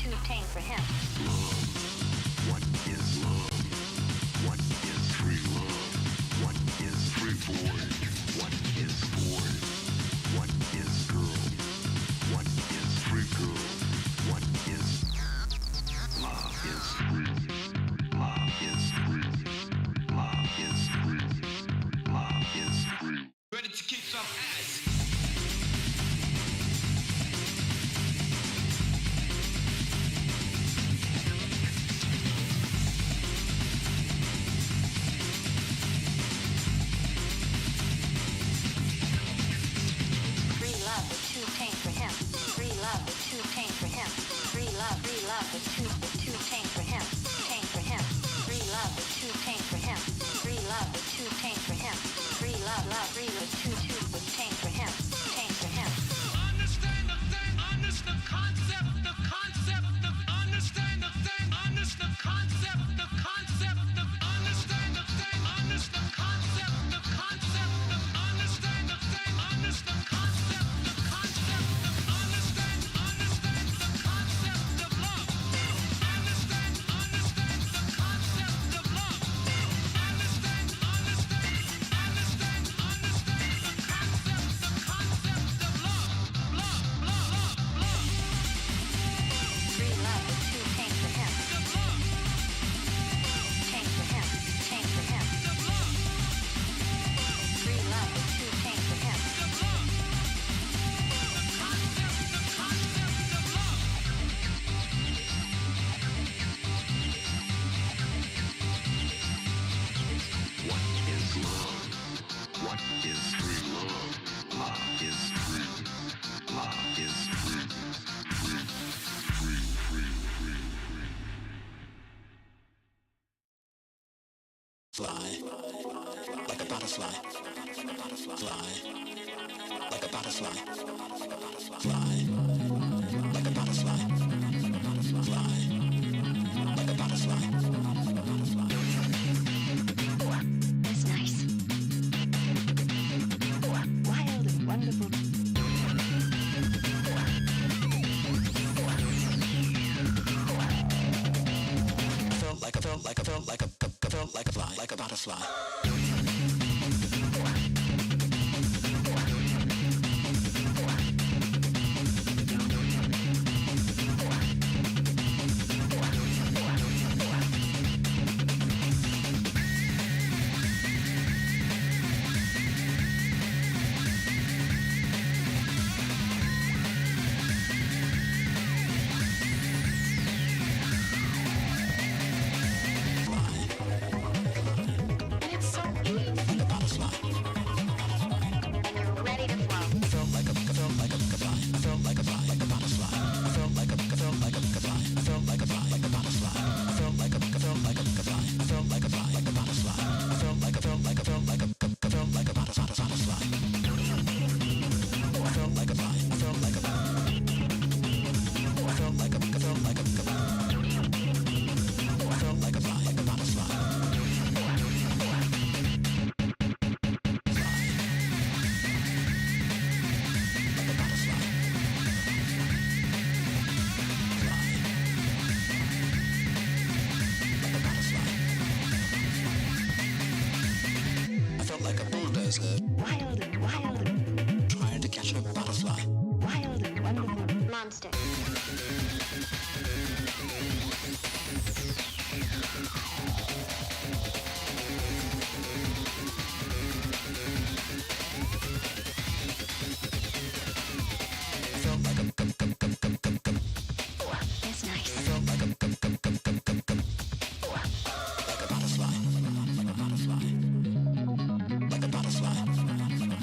too tame for him. What is love? What is free love? What is free boy? What is boy? What is girl? What is free girl? What is love is free. Love is free. Love is free. Love is free. Ready to kick some ass. Free love is too tame for him. Free love is too tame for him. Free love is too tame for him. Tame for him. Free love is too tame for him. Free love is too tame for him. Free love is too tame for him. Tame for him. Understand the thing, understand the concept, understand the thing, understand the concept, understand the concept, understand the thing, understand the concept, understand the thing, understand the concept, understand the concept of love. Understand the concept of love. Understand the concept of love. Love. Free love is too tame for him. Tame for him. Tame for him. Free love is too tame for him. What is love? What is free love? Love is free. Love is free. Free. Fly like a butterfly. Fly like a butterfly. Fly like a butterfly. Fly like a butterfly. That's nice. Wild and wonderful. Felt like a fly, like a butterfly. Wild and Trying to catch a butterfly. wild and wonderful monster. That's nice. Like a butterfly. Like a butterfly.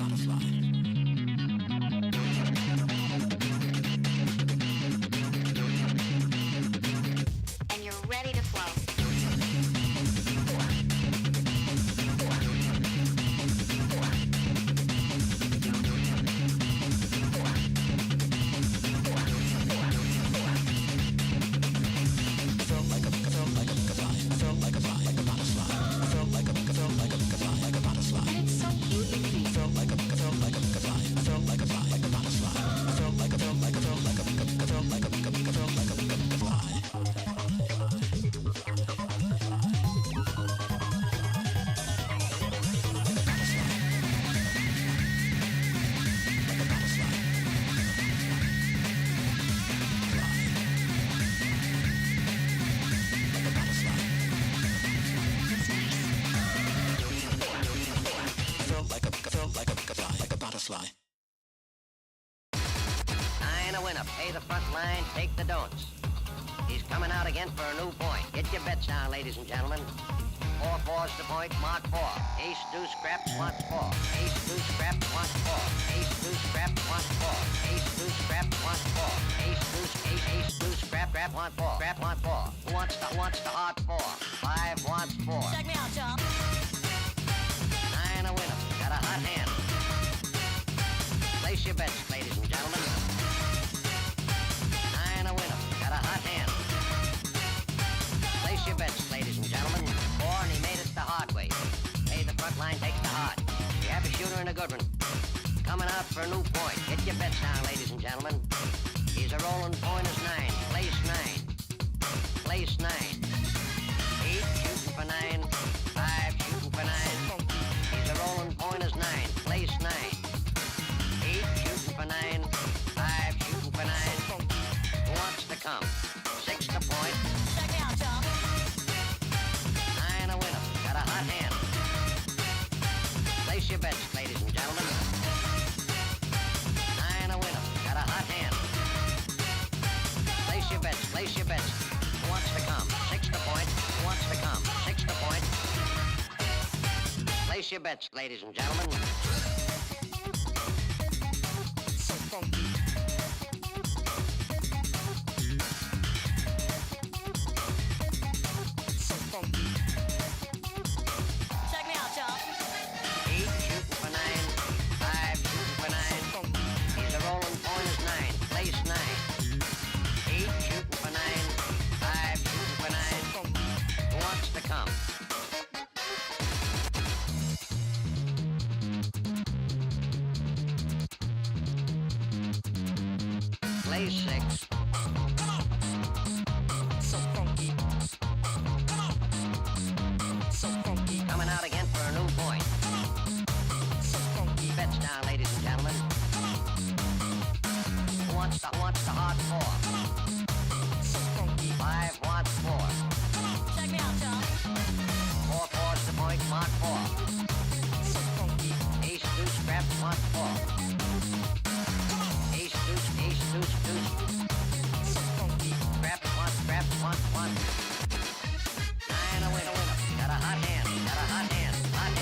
butterfly. I ain't a winner. Pay the front line, take the don'ts. He's coming out again for a new point. Get your bets down, ladies and gentlemen. 4-4's the point, mark 4. Ace, deuce, scrap, wants 4. Ace, deuce, scrap, wants 4. Ace, deuce, scrap, wants 4. Ace, deuce, scrap, wants 4. Ace, deuce, ace, deuce, scrap, want 4. Scrap, want 4. Who wants the hard 4? 5 wants 4. Check me out, y'all. 9 a winner. Got a hot hand. Place your bets, ladies and gentlemen. 9 a winner. Got a hot hand. Place your bets, ladies and gentlemen. 4 and he made it the hard way. Hey, the front line takes the hard. We have a shooter and a good one. Coming out for a new point. Get your bets down, ladies and gentlemen. He's a rolling point is 9. Place 9. Place 9. 8 shooting for 9. 5 shooting for 9. He's a rolling point is 9. Place 9. 8 shooting for 9. 5 shooting for 9. Who wants to come? 6 to point. Check me out, y'all. 9 a winner. Got a hot hand. Place your bets, ladies and gentlemen. 9 a winner. Got a hot hand. Place your bets. Place your bets. Who wants to come? 6 to point. Who wants to come? 6 to point. Place your bets, ladies and gentlemen. So funky. So funky. Check me out, y'all. 8 shooting for 9. 5 shooting for 9. He's a rolling point is 9. Place 9. 8 shooting for 9. 5 shooting for 9. Who wants to come? Place 6. So funky. So funky. Coming out again for a new point. So funky. Bets down, ladies and gentlemen. Who wants the hard 4? So funky. 5 wants 4. Check me out, y'all. 4 4's the point, mark 4. So funky. Ace, deuce, scrap, mark 4. Ace, deuce, deuce. So funky. Scrap, 1. 9 a winner. Got a hot hand. Got a hot hand. 9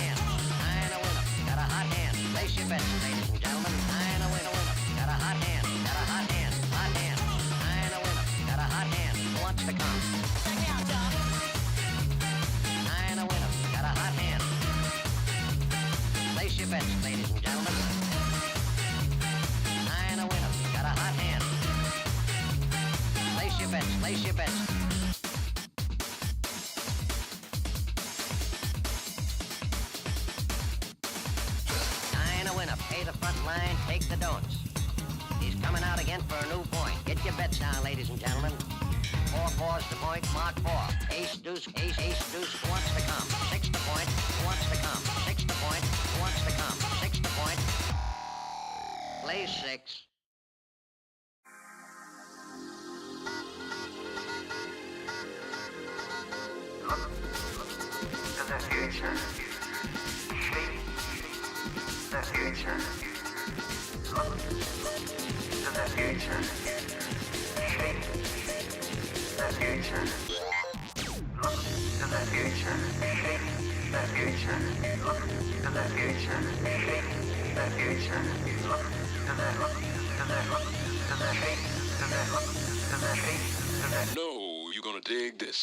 a winner. Got a hot hand. Place your bets, ladies and gentlemen. 9 a winner. Got a hot hand. Got a hot hand. 9 a winner. Got a hot hand. Who wants to come? Check me out, y'all. 9 a winner. Got a hot hand. Place your bets, ladies and gentlemen. 9 a winner. Got a hot hand. Place your bets. Place your bets. Pay the front line, take the don'ts. He's coming out again for a new point. Get your bets down, ladies and gentlemen. 4 4's the point, mark 4. Ace, deuce, deuce. Who wants to come? 6 to point. Who wants to come? 6 to point. Who wants to come? 6 to point. Play 6. To the future. Shape the future. Look to the future. Shape the future. Look to the future. Shape the future. Look to the future. Shape the future. Look to the shape to the shape. No, you're gonna dig this.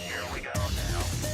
Here we go now.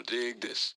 dig this.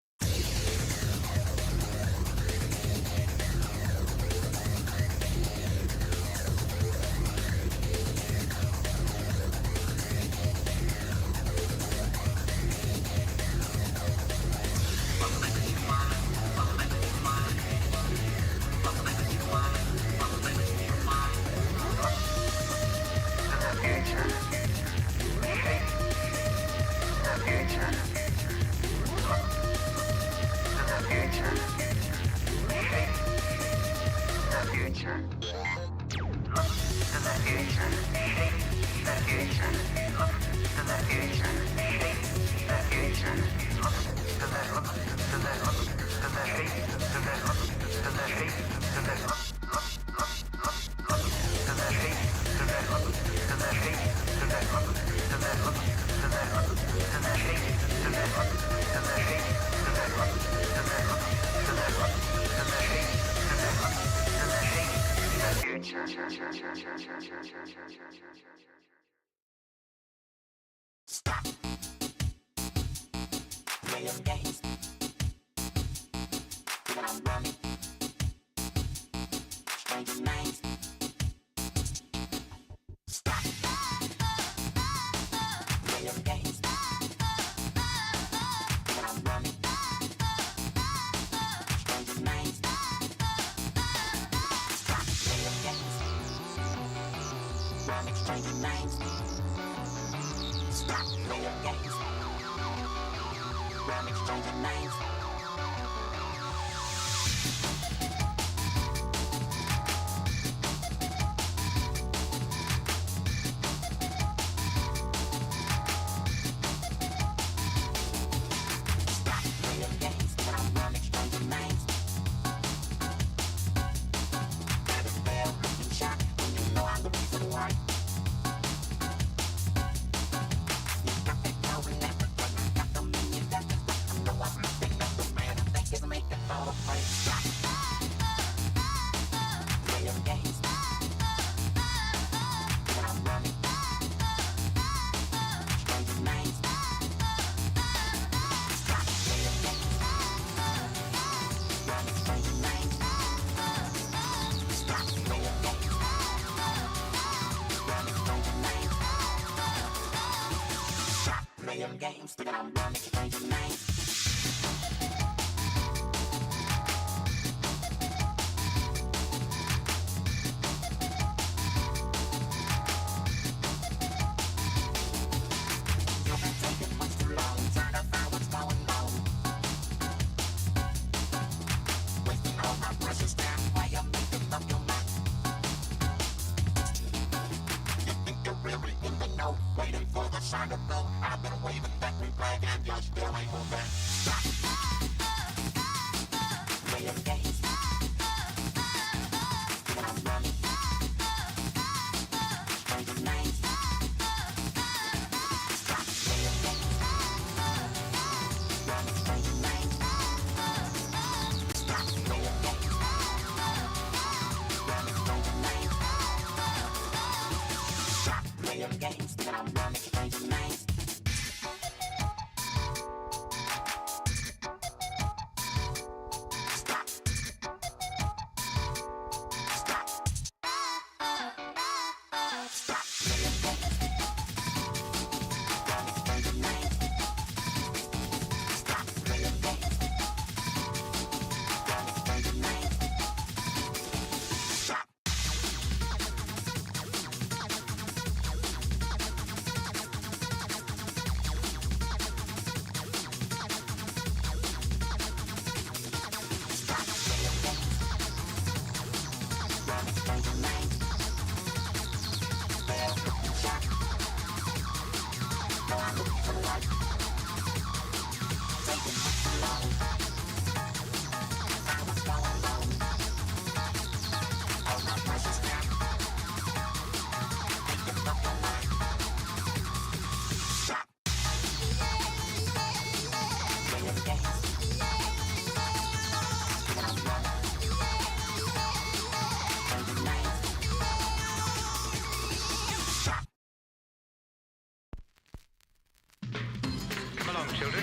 Children,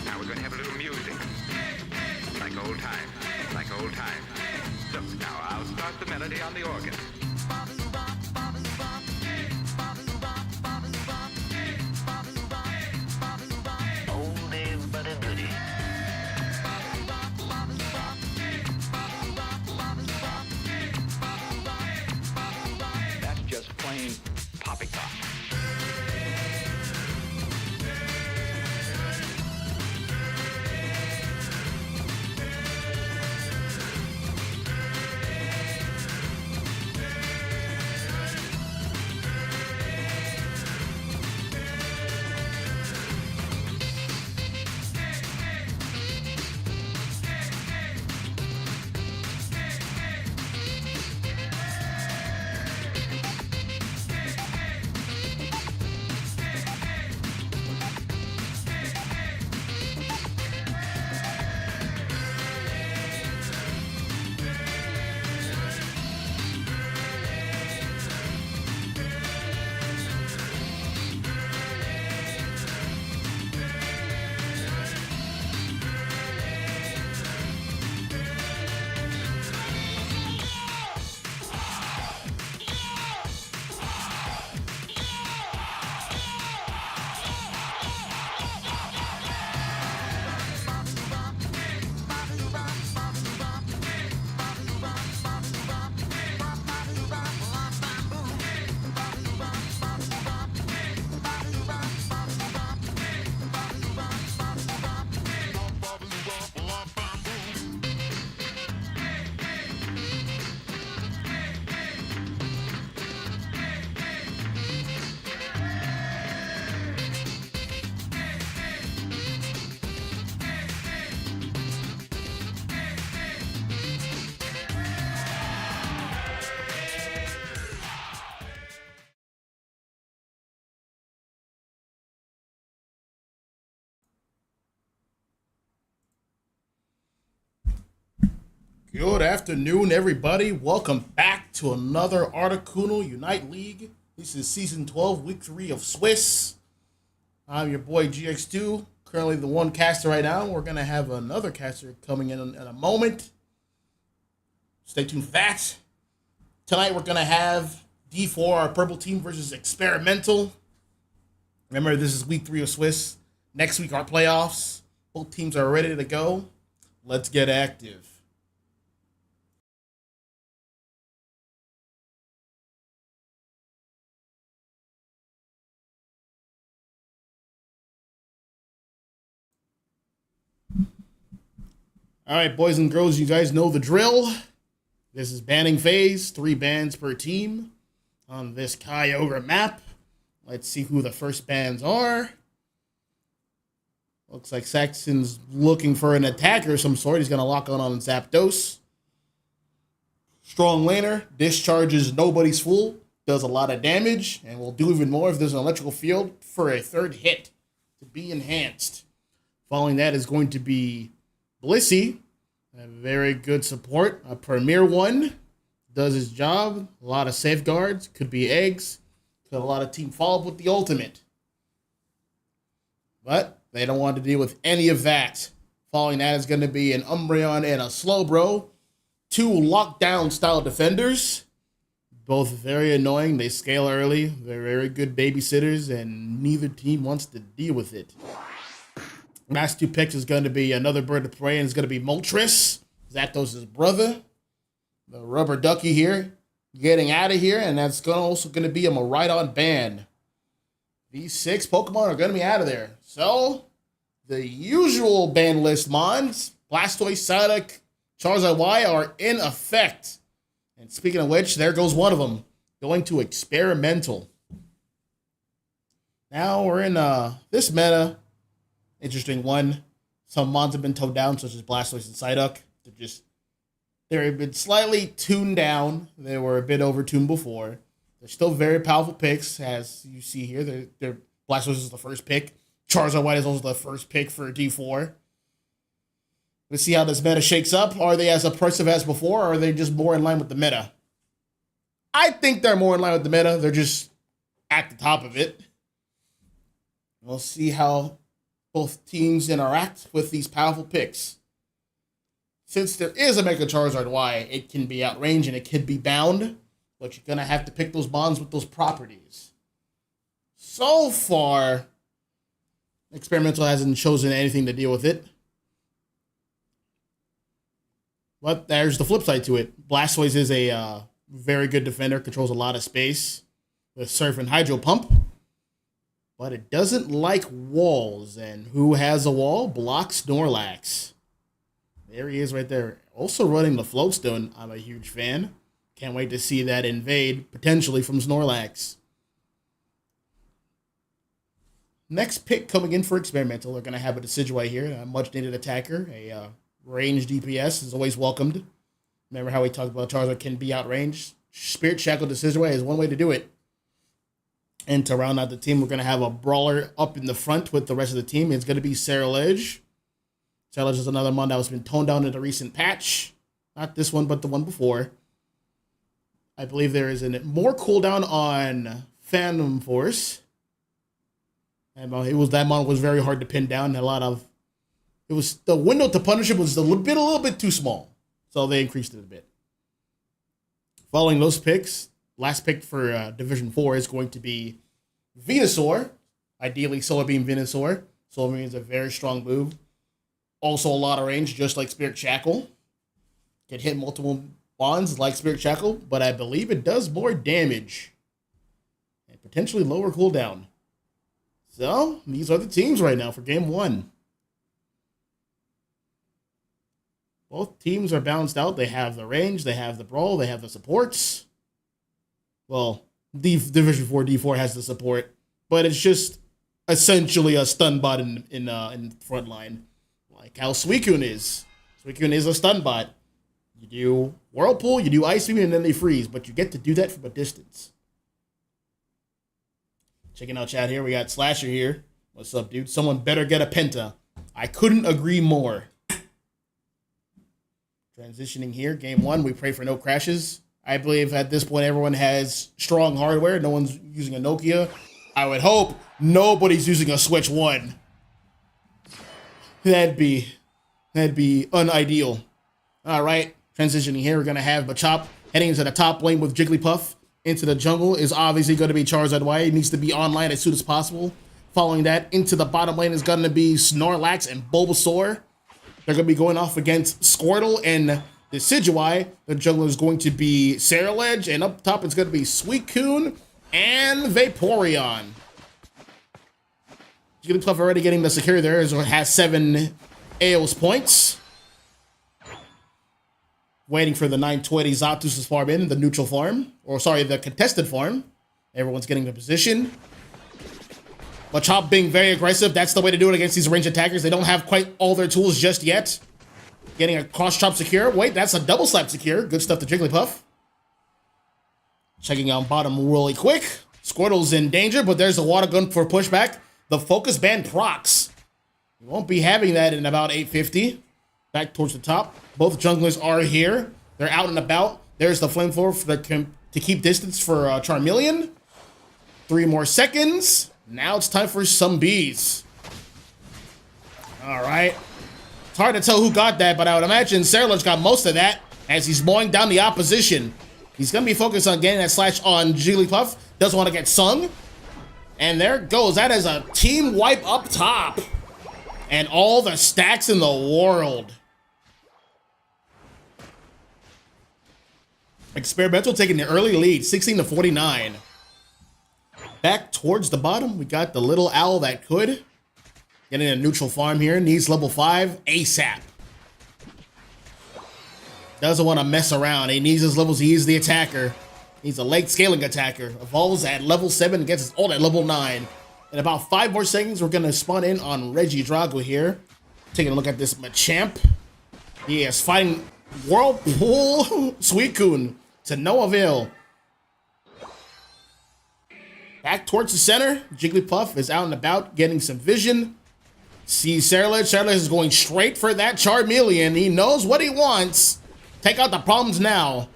now we're going to have like old times, like old times. Look, now I'll start the melody on the organ. Oldie but a goodie. That's just plain poppycock. Good afternoon, everybody. Welcome back to another Articuno Unite League. This is Season 12, Week 3 of Swiss. I'm your boy GX2, currently the one caster right now. We're going to have another caster coming in a moment. Stay tuned for that. Tonight we're going to have D4, our purple team, versus Experimental. Remember, this is Week 3 of Swiss. Next week, our playoffs. Both teams are ready to go. Let's get active. All right, boys and girls, you guys know the drill. This is banning phase, 3 bans per team on this Kyogre map. Let's see who the first bans are. Looks like Saxon's looking for an attacker of some sort. He's going to lock on Zapdos. Strong laner, discharges nobody's fool, does a lot of damage, and will do even more if there's an electrical field for a third hit to be enhanced. Following that is going to be Blissey, a very good support, a premier one, does his job, a lot of safeguards, could be eggs, could a lot of team follow-up with the ultimate. But they don't want to deal with any of that. Following that is going to be an Umbreon and a Slowbro, 2 lockdown style defenders, both very annoying, they scale early, they're very good babysitters, and neither team wants to deal with it. Last 2 picks is going to be another bird of prey, and it's going to be Moltres, Zapdos' brother. The rubber ducky here, getting out of here, and that's also going to be a Miraidon ban. These 6 Pokemon are going to be out of there. So, the usual ban list mons, Blastoise, Psyduck, Charizard Y, are in effect. And speaking of which, there goes one of them, going to Experimental. Now we're in this meta. Interesting one. Some mons have been toned down, such as Blastoise and Psyduck. They've been slightly tuned down. They were a bit over-tuned before. They're still very powerful picks, as you see here. They're Blastoise is the first pick. Charizard White is also the first pick for D4. Let's see how this meta shakes up. Are they as oppressive as before, or are they just more in line with the meta? I think they're more in line with the meta. They're just at the top of it. We'll see how both teams interact with these powerful picks. since there is a Mega Charizard Y, it can be outranged and it can be bound, but you're going to have to pick those bonds with those properties. So far, Experimental hasn't chosen anything to deal with it. But there's the flip side to it. Blastoise is a very good defender, controls a lot of space with Surf and Hydro Pump. But it doesn't like walls. And who has a wall? Blocks Snorlax. There he is right there. Also running the Floatstone. I'm a huge fan. Can't wait to see that invade, potentially from Snorlax. Next pick coming in for Experimental. They're going to have a Decidueye here, a much-needed attacker. A ranged DPS is always welcomed. Remember how we talked about Charizard can be outranged? Spirit Shackle Decidueye is one way to do it. And to round out the team, we're going to have a Brawler up in the front with the rest of the team. It's going to be Ceruledge. Ceruledge is another mon that has been toned down in a recent patch. Not this one, but the one before. I believe there is a more cooldown on Phantom Force. And that mon was very hard to pin down. The window to punish it was a little bit too small. So they increased it a bit. Following those picks, last pick for Division 4 is going to be Venusaur. Ideally, Solar Beam Venusaur. Solar Beam is a very strong move. Also a lot of range, just like Spirit Shackle. Can hit multiple bonds like Spirit Shackle, but I believe it does more damage. And potentially lower cooldown. So, these are the teams right now for Game 1. Both teams are balanced out. They have the range, they have the brawl, they have the supports. Well, Division 4 D4 has the support, but it's just essentially a stun bot in front line, like how Suicune is. Suicune is a stun bot. You do Whirlpool, you do Ice Beam, and then they freeze, but you get to do that from a distance. Checking out chat here, we got Slasher here. What's up, dude? Someone better get a Penta. I couldn't agree more. Transitioning here, Game 1, we pray for no crashes. I believe at this point everyone has strong hardware. No one's using a Nokia. I would hope nobody's using a Switch 1. That'd be unideal. All right, transitioning here, we're going to have Machop heading into the top lane with Jigglypuff. Into the jungle is obviously going to be Charizard Y. It needs to be online as soon as possible. Following that, into the bottom lane is going to be Snorlax and Bulbasaur. They're going to be going off against Squirtle and Decidueye. The jungle is going to be Ceruledge, and up top it's going to be Suicune and Vaporeon. Jigglypuff already getting the security there, as it has 7 AOS points. Waiting for the 920 Zapdos farm in, the neutral farm. Or sorry, the contested farm. Everyone's getting the position. Machop being very aggressive. That's the way to do it against these ranged attackers. They don't have quite all their tools just yet. Getting a cross chop secure. Wait, that's a double slap secure. Good stuff to Jigglypuff. Checking out bottom really quick. Squirtle's in danger, but there's a water gun for pushback. The focus band procs. We won't be having that in about 850. Back towards the top. Both junglers are here. They're out and about. There's the flamethrower to keep distance for Charmeleon. 3 more seconds. Now it's time for some bees. All right. It's hard to tell who got that, but I would imagine Ceruledge got most of that as he's mowing down the opposition. He's going to be focused on getting that slash on Jigglypuff. Doesn't want to get sung. And there it goes. That is a team wipe up top. And all the stacks in the world. Experimental taking the early lead, 16-49. Back towards the bottom, we got the little owl that could. Getting a neutral farm here, needs level 5 ASAP. Doesn't want to mess around. He needs his levels, he is the attacker. He's a late scaling attacker. Evolves at level 7, gets his ult at level 9. In about 5 more seconds, we're going to spawn in on Regidrago here. Taking a look at this Machamp. He is fighting Whirlpool Suicune to no avail. Back towards the center. Jigglypuff is out and about, getting some vision. Sees Ceruledge. Ceruledge is going straight for that Charmeleon. He knows what he wants. Take out the problems now.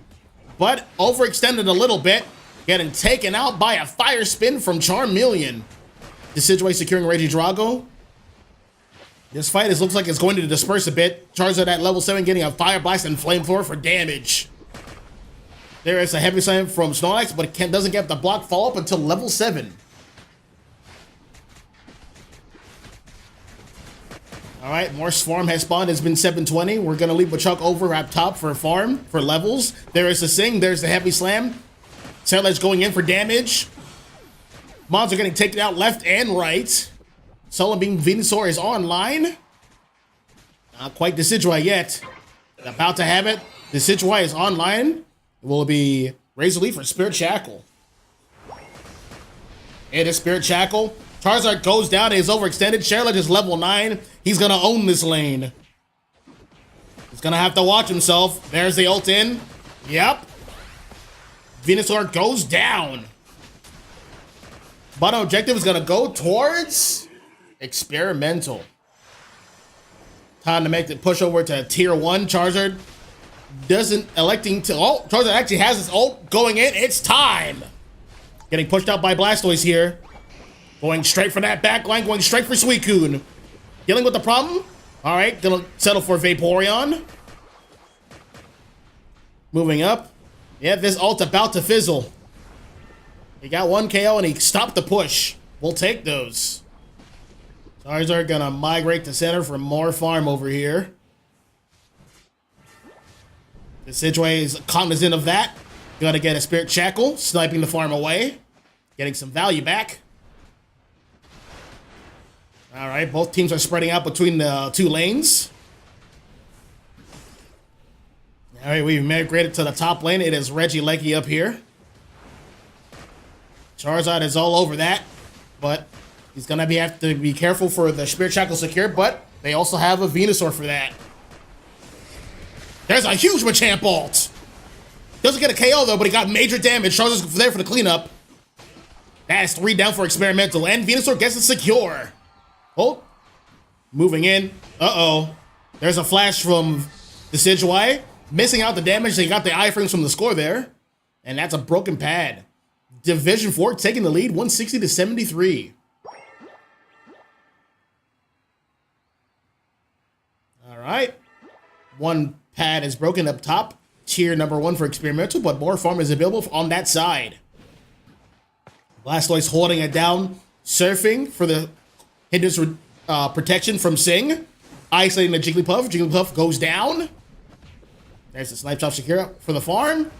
But overextended a little bit. Getting taken out by a fire spin from Charmeleon. Decidueye securing Regidrago. This fight looks like it's going to disperse a bit. Charizard at level 7 getting a Fire Blast and Flamethrower for damage. There is a Heavy Slam from Snorlax, but it doesn't get the block follow-up until level 7. Alright, more farm has spawned. It's been 720. We're going to leave Machoke over at top for farm, for levels. There is the Sing. There's the Heavy Slam. Sailor's going in for damage. Mons are getting taken out left and right. Solar Beam Venusaur is online. Not quite Decidueye yet. About to have it. Decidueye is online. It will be Razor Leaf for Spirit Shackle. It is Spirit Shackle. Charizard goes down and is overextended. Charlotte is level 9. He's going to own this lane. He's going to have to watch himself. There's the ult in. Yep. Venusaur goes down. Bottom objective is going to go towards Experimental. Time to make the push over to tier 1. Charizard electing to... Oh, Charizard actually has his ult going in. It's time. Getting pushed out by Blastoise here. Going straight for that back line. Going straight for Suicune. Dealing with the problem. All right, gonna settle for Vaporeon. Moving up. Yeah, this ult's about to fizzle. He got 1 KO and he stopped the push. We'll take those. Charizard gonna migrate to center for more farm over here. The Decidueye is cognizant of that. Gonna get a Spirit Shackle, sniping the farm away. Getting some value back. All right, both teams are spreading out between the 2 lanes. All right, we've migrated to the top lane. It is Regieleki up here. Charizard is all over that, but he's gonna have to be careful for the Spirit Shackle secure, but they also have a Venusaur for that. There's a huge Machamp ult. Doesn't get a KO though, but he got major damage. Charizard's there for the cleanup. That's 3 down for Experimental, and Venusaur gets it secure. Oh, moving in. Uh-oh. There's a flash from Decidueye. Missing out the damage. They got the iframes from the score there. And that's a broken pad. Division 4 taking the lead, 160 to 73. All right. 1 pad is broken up top. Tier number 1 for Experimental, but more farm is available on that side. Blastoise holding it down. Surfing for the hindrance protection from Sing. Isolating the Jigglypuff. Jigglypuff goes down. There's the Snipe Chop Shakira for the farm.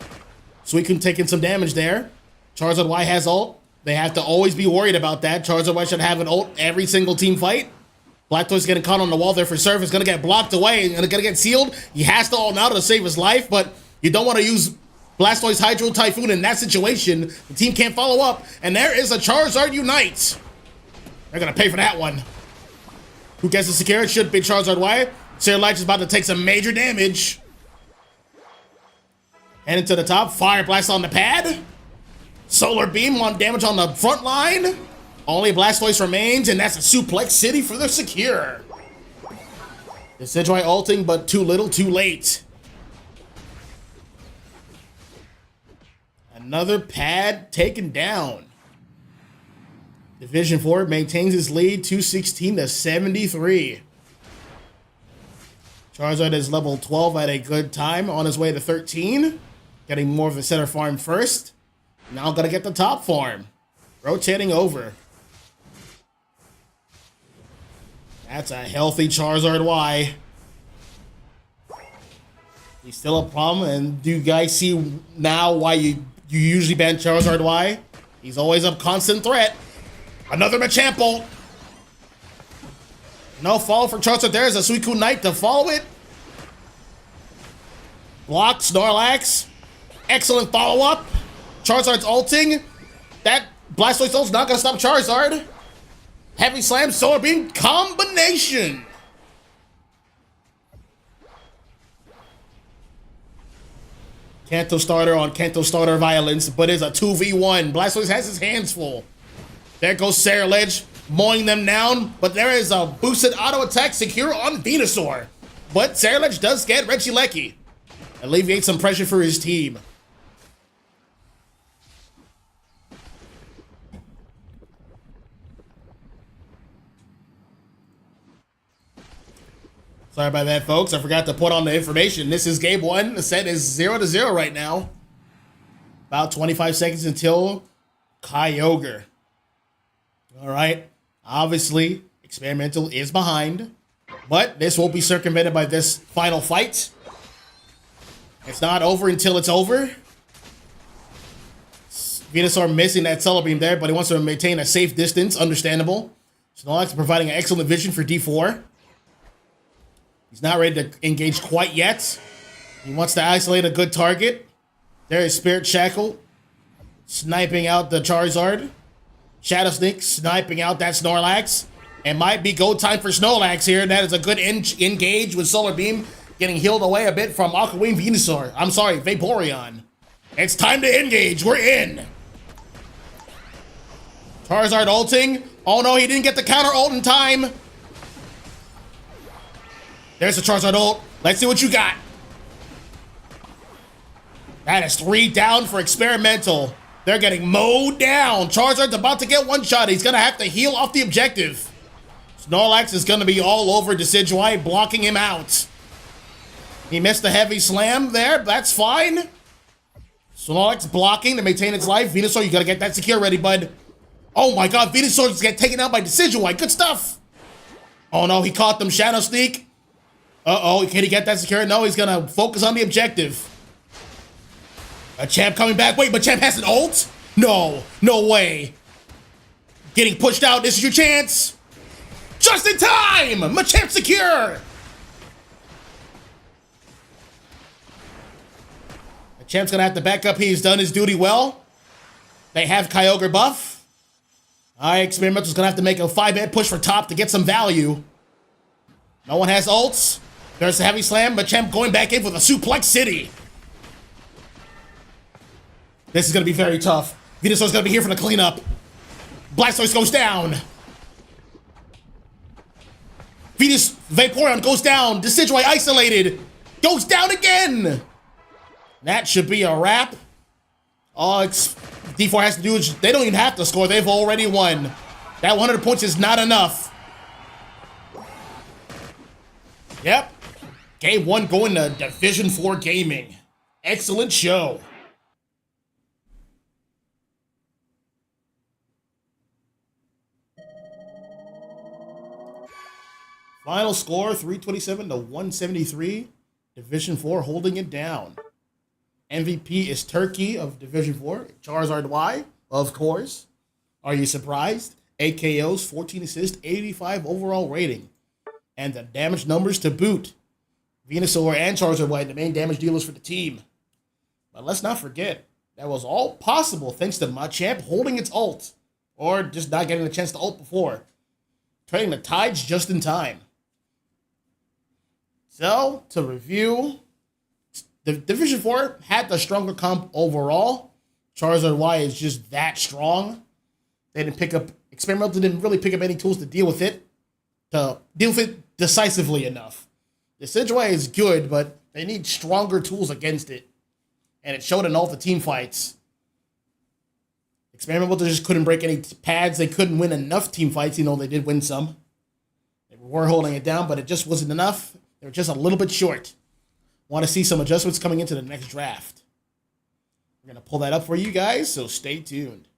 Suicune taking some damage there. Charizard Y has ult. They have to always be worried about that. Charizard Y should have an ult every single team fight. Blastoise getting caught on the wall there for Surf. Is going to get blocked away and going to get sealed. He has to ult now to save his life, but you don't want to use Blastoise Hydro Typhoon in that situation. The team can't follow up, and there is a Charizard Unite. They're going to pay for that one. Who gets the secure? It should be Charizard Y. Sailor is about to take some major damage. Heading to the top. Fire Blast on the pad. Solar Beam on damage on the front line. Only Blastoise remains, and that's a Suplex City for the secure. Decidueye ulting, but too little, too late. Another pad taken down. Division 4 maintains his lead, 216 to 73. Charizard is level 12 at a good time, on his way to 13. Getting more of the center farm first. Now gonna get the top farm. Rotating over. That's a healthy Charizard Y. He's still a problem, and do you guys see now why you usually ban Charizard Y? He's always a constant threat. Another Machamp ult. No follow for Charizard. There's a Suicune Knight to follow it. Block, Snorlax. Excellent follow-up. Charizard's ulting. That Blastoise ult's not gonna stop Charizard. Heavy Slam, Solar Beam, combination. Kanto starter on Kanto starter violence, but it's a 2v1. Blastoise has his hands full. There goes Sarilege, mowing them down, but there is a boosted auto attack secure on Venusaur. But Sarilege does get Regieleki. Alleviate some pressure for his team. Sorry about that, folks. I forgot to put on the information. This is game one. The set is 0-0 right now. About 25 seconds until Kyogre. All right. Obviously, Experimental is behind. But this will be circumvented by this final fight. It's not over until it's over. Venusaur missing that Solar Beam there, but he wants to maintain a safe distance. Understandable. Snorlax providing an excellent vision for D4. He's not ready to engage quite yet. He wants to isolate a good target. There is Spirit Shackle. Sniping out the Charizard. Shadow Sneak sniping out that Snorlax. It might be go time for Snorlax here. That is a good engage with Solar Beam. Getting healed away a bit from Aqua Wing Venusaur. I'm sorry, Vaporeon. It's time to engage. We're in. Charizard ulting. Oh no, he didn't get the counter ult in time. There's the Charizard ult. Let's see what you got. That is 3 down for Experimental. They're getting mowed down. Charizard's about to get one shot. He's going to have to heal off the objective. Snorlax is going to be all over Decidueye, blocking him out. He missed the heavy slam there. That's fine. Snorlax blocking to maintain its life. Venusaur, you got to get that secure ready, bud. Oh my god, Venusaur just get taken out by Decidueye. Good stuff. Oh no, he caught them. Shadow Sneak. Uh-oh, can he get that secure? No, he's going to focus on the objective. Machamp coming back. Wait, Machamp has an ult? No, no way. Getting pushed out. This is your chance. Just in time. Machamp secure. Machamp's going to have to back up. He's done his duty well. They have Kyogre buff. All right, Experimental's going to have to make a 5-man push for top to get some value. No one has ults. There's a heavy slam. Machamp going back in with a Suplex City. This is going to be very tough. Venusaur's going to be here for the cleanup. Blastoise goes down. Vaporeon goes down. Decidueye isolated. Goes down again. That should be a wrap. All D4 has to do is they don't even have to score. They've already won. That 100 points is not enough. Yep. Game 1 going to Division 4 Gaming. Excellent show. Final score, 327 to 173. Division 4 holding it down. MVP is Turkey of Division 4. Charizard Y, of course. Are you surprised? 8 KOs, 14 assists, 85 overall rating. And the damage numbers to boot. Venusaur and Charizard Y, the main damage dealers for the team. But let's not forget, that was all possible thanks to Machamp holding its ult. Or just not getting a chance to ult before. Turning the tides just in time. So, to review, the Division 4 had the stronger comp overall. Charizard Y is just that strong. They didn't pick up, Experimental didn't really pick up any tools to deal with it decisively enough. Decidueye is good, but they need stronger tools against it. And it showed in all the team fights. Experimental just couldn't break any pads. They couldn't win enough team fights. You know, they did win some. They were holding it down, but it just wasn't enough. They were just a little bit short. Want to see some adjustments coming into the next draft. We're going to pull that up for you guys, so stay tuned.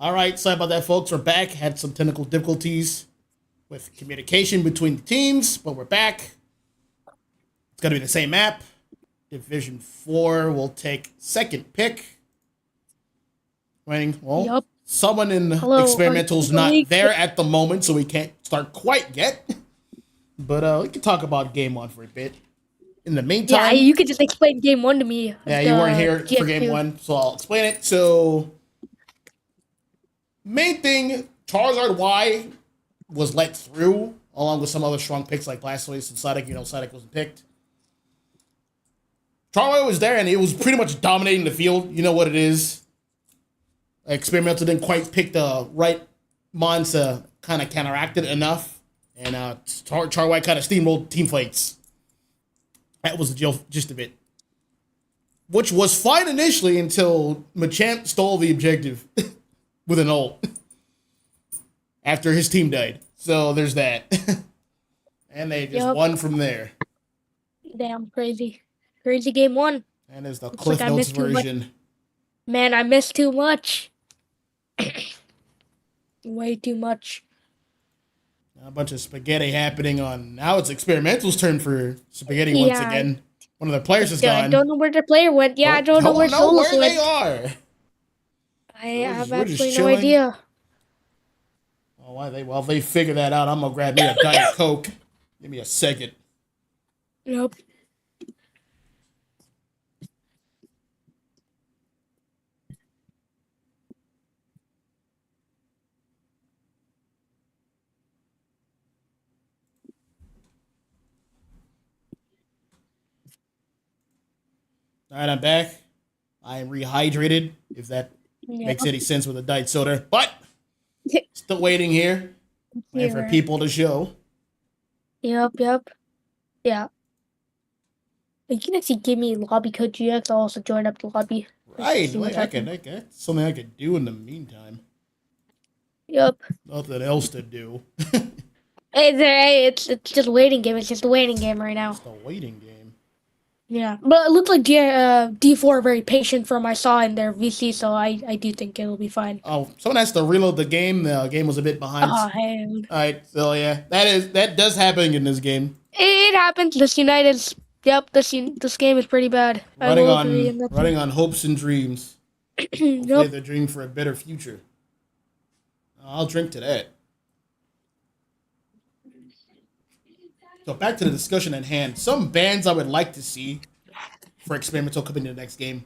All right, sorry about that, folks. We're back. Had some technical difficulties with communication between the teams, but we're back. It's going to be the same map. Division 4 will take second pick. Well, Yup. someone in Hello, Experimental's Articuno not League. there at the moment, so we can't start quite yet. But we can talk about game 1 for a bit. In the Yeah, meantime, you could just explain game 1 to me. yeah, you weren't here for GX2. game 1, so I'll explain it. So, main thing, Charizard Y was let through, along with some other strong picks like Blastoise and Psyduck. Psyduck wasn't picked. Charizard was there, and it was pretty much dominating the field. You know what it is. Experimental didn't quite pick the right Mons to kind of counteract it enough, and Charizard kind of steamrolled Team Fights. That was the gist of it. Which was fine initially until Machamp stole the objective with an ult after his team died. So there's that. And they just won from there. Damn, crazy. Crazy game 1. And there's the Looks Cliff like I Notes missed too much. version. Man, I missed too much. Way too much. A bunch of spaghetti happening on... Now it's Experimental's turn for spaghetti once Yeah. again. One of their players is I gone. don't know where the player went. Yeah, I don't know where Solus they went. are. I have we're just absolutely no chilling. idea. Oh, while they figure that out, I'm gonna grab me a Diet Coke. Give me a second. Nope. All right, I'm back. I am rehydrated, if that makes any sense with a diet soda. But still waiting here. Waiting for people to show. Yep. Yeah. You can actually give me lobby code GX. I'll also join up the lobby. Right. See what's happening. That's something I could do in the meantime. Yep. Nothing else to do. It's just a waiting game. It's just a waiting game right now. It's a waiting game. Yeah. But it looks like D4 are very patient from I saw in their VC, so I do think it'll be fine. Oh, someone has to reload the game. The game was a bit behind. Oh, hey. All right, so yeah, that does happen in this game. It happens. This United's... Yep, this game is pretty bad. Running I will agree in that. on hopes and dreams. Hopefully Nope. they're dreaming for a better future. I'll drink to that. So back to the discussion at hand. Some bands I would like to see for Experimental coming to the next game.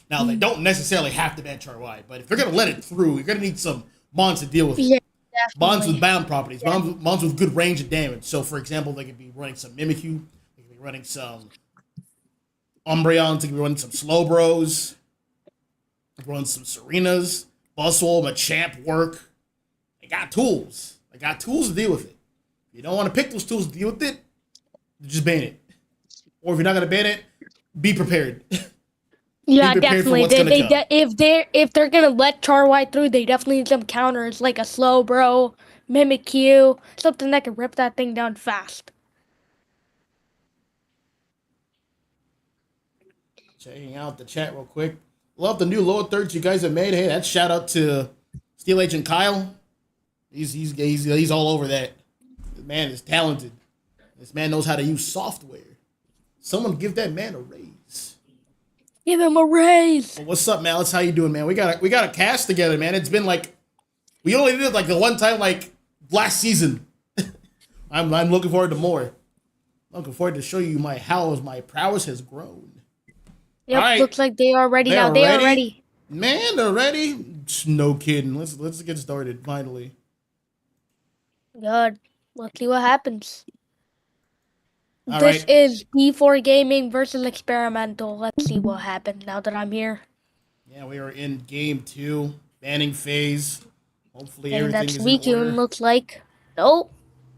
Now, they don't necessarily have to ban Char-Y, but if they're going to let it through, you're going to need some Mons to deal with it. Yeah, Mons definitely. with bound properties. Mons with good range of damage. So, for example, they could be running some Mimikyu. They could be running some Umbreons. They could be running some Slowbros. Run some Serenas. Buzzwole, Machamp work. They got tools. They got tools to deal with it. If you don't want to pick those tools to deal with it, just ban it. Or if you're not going to ban it, be prepared. Yeah, Be prepared for definitely. what's gonna come. If they're gonna let Char-Y through, they definitely need some counters like a Slowbro, Mimikyu, something that can rip that thing down fast. Checking out the chat real quick. Love the new lower thirds you guys have made. Hey, that's shout out to Steel Agent Kyle. He's all over that. This man is talented. This man knows how to use software. Someone give that man a raise. Give him a raise. Well, what's up, Malice? How you doing, man? We got a cast together, man. It's been like we only did it like the one time like last season. I'm looking forward to more. Looking forward to show you how my prowess has grown. Yep, All right. looks like they are ready now. They are ready. Man, they're ready. No kidding. Let's get started finally. Good. Let's see what happens. All This right. is D4 Gaming versus Experimental. Let's see what happens now that I'm here. Yeah, we are in game 2, banning phase. Hopefully And everything that's is in Suicune order. looks like. Nope.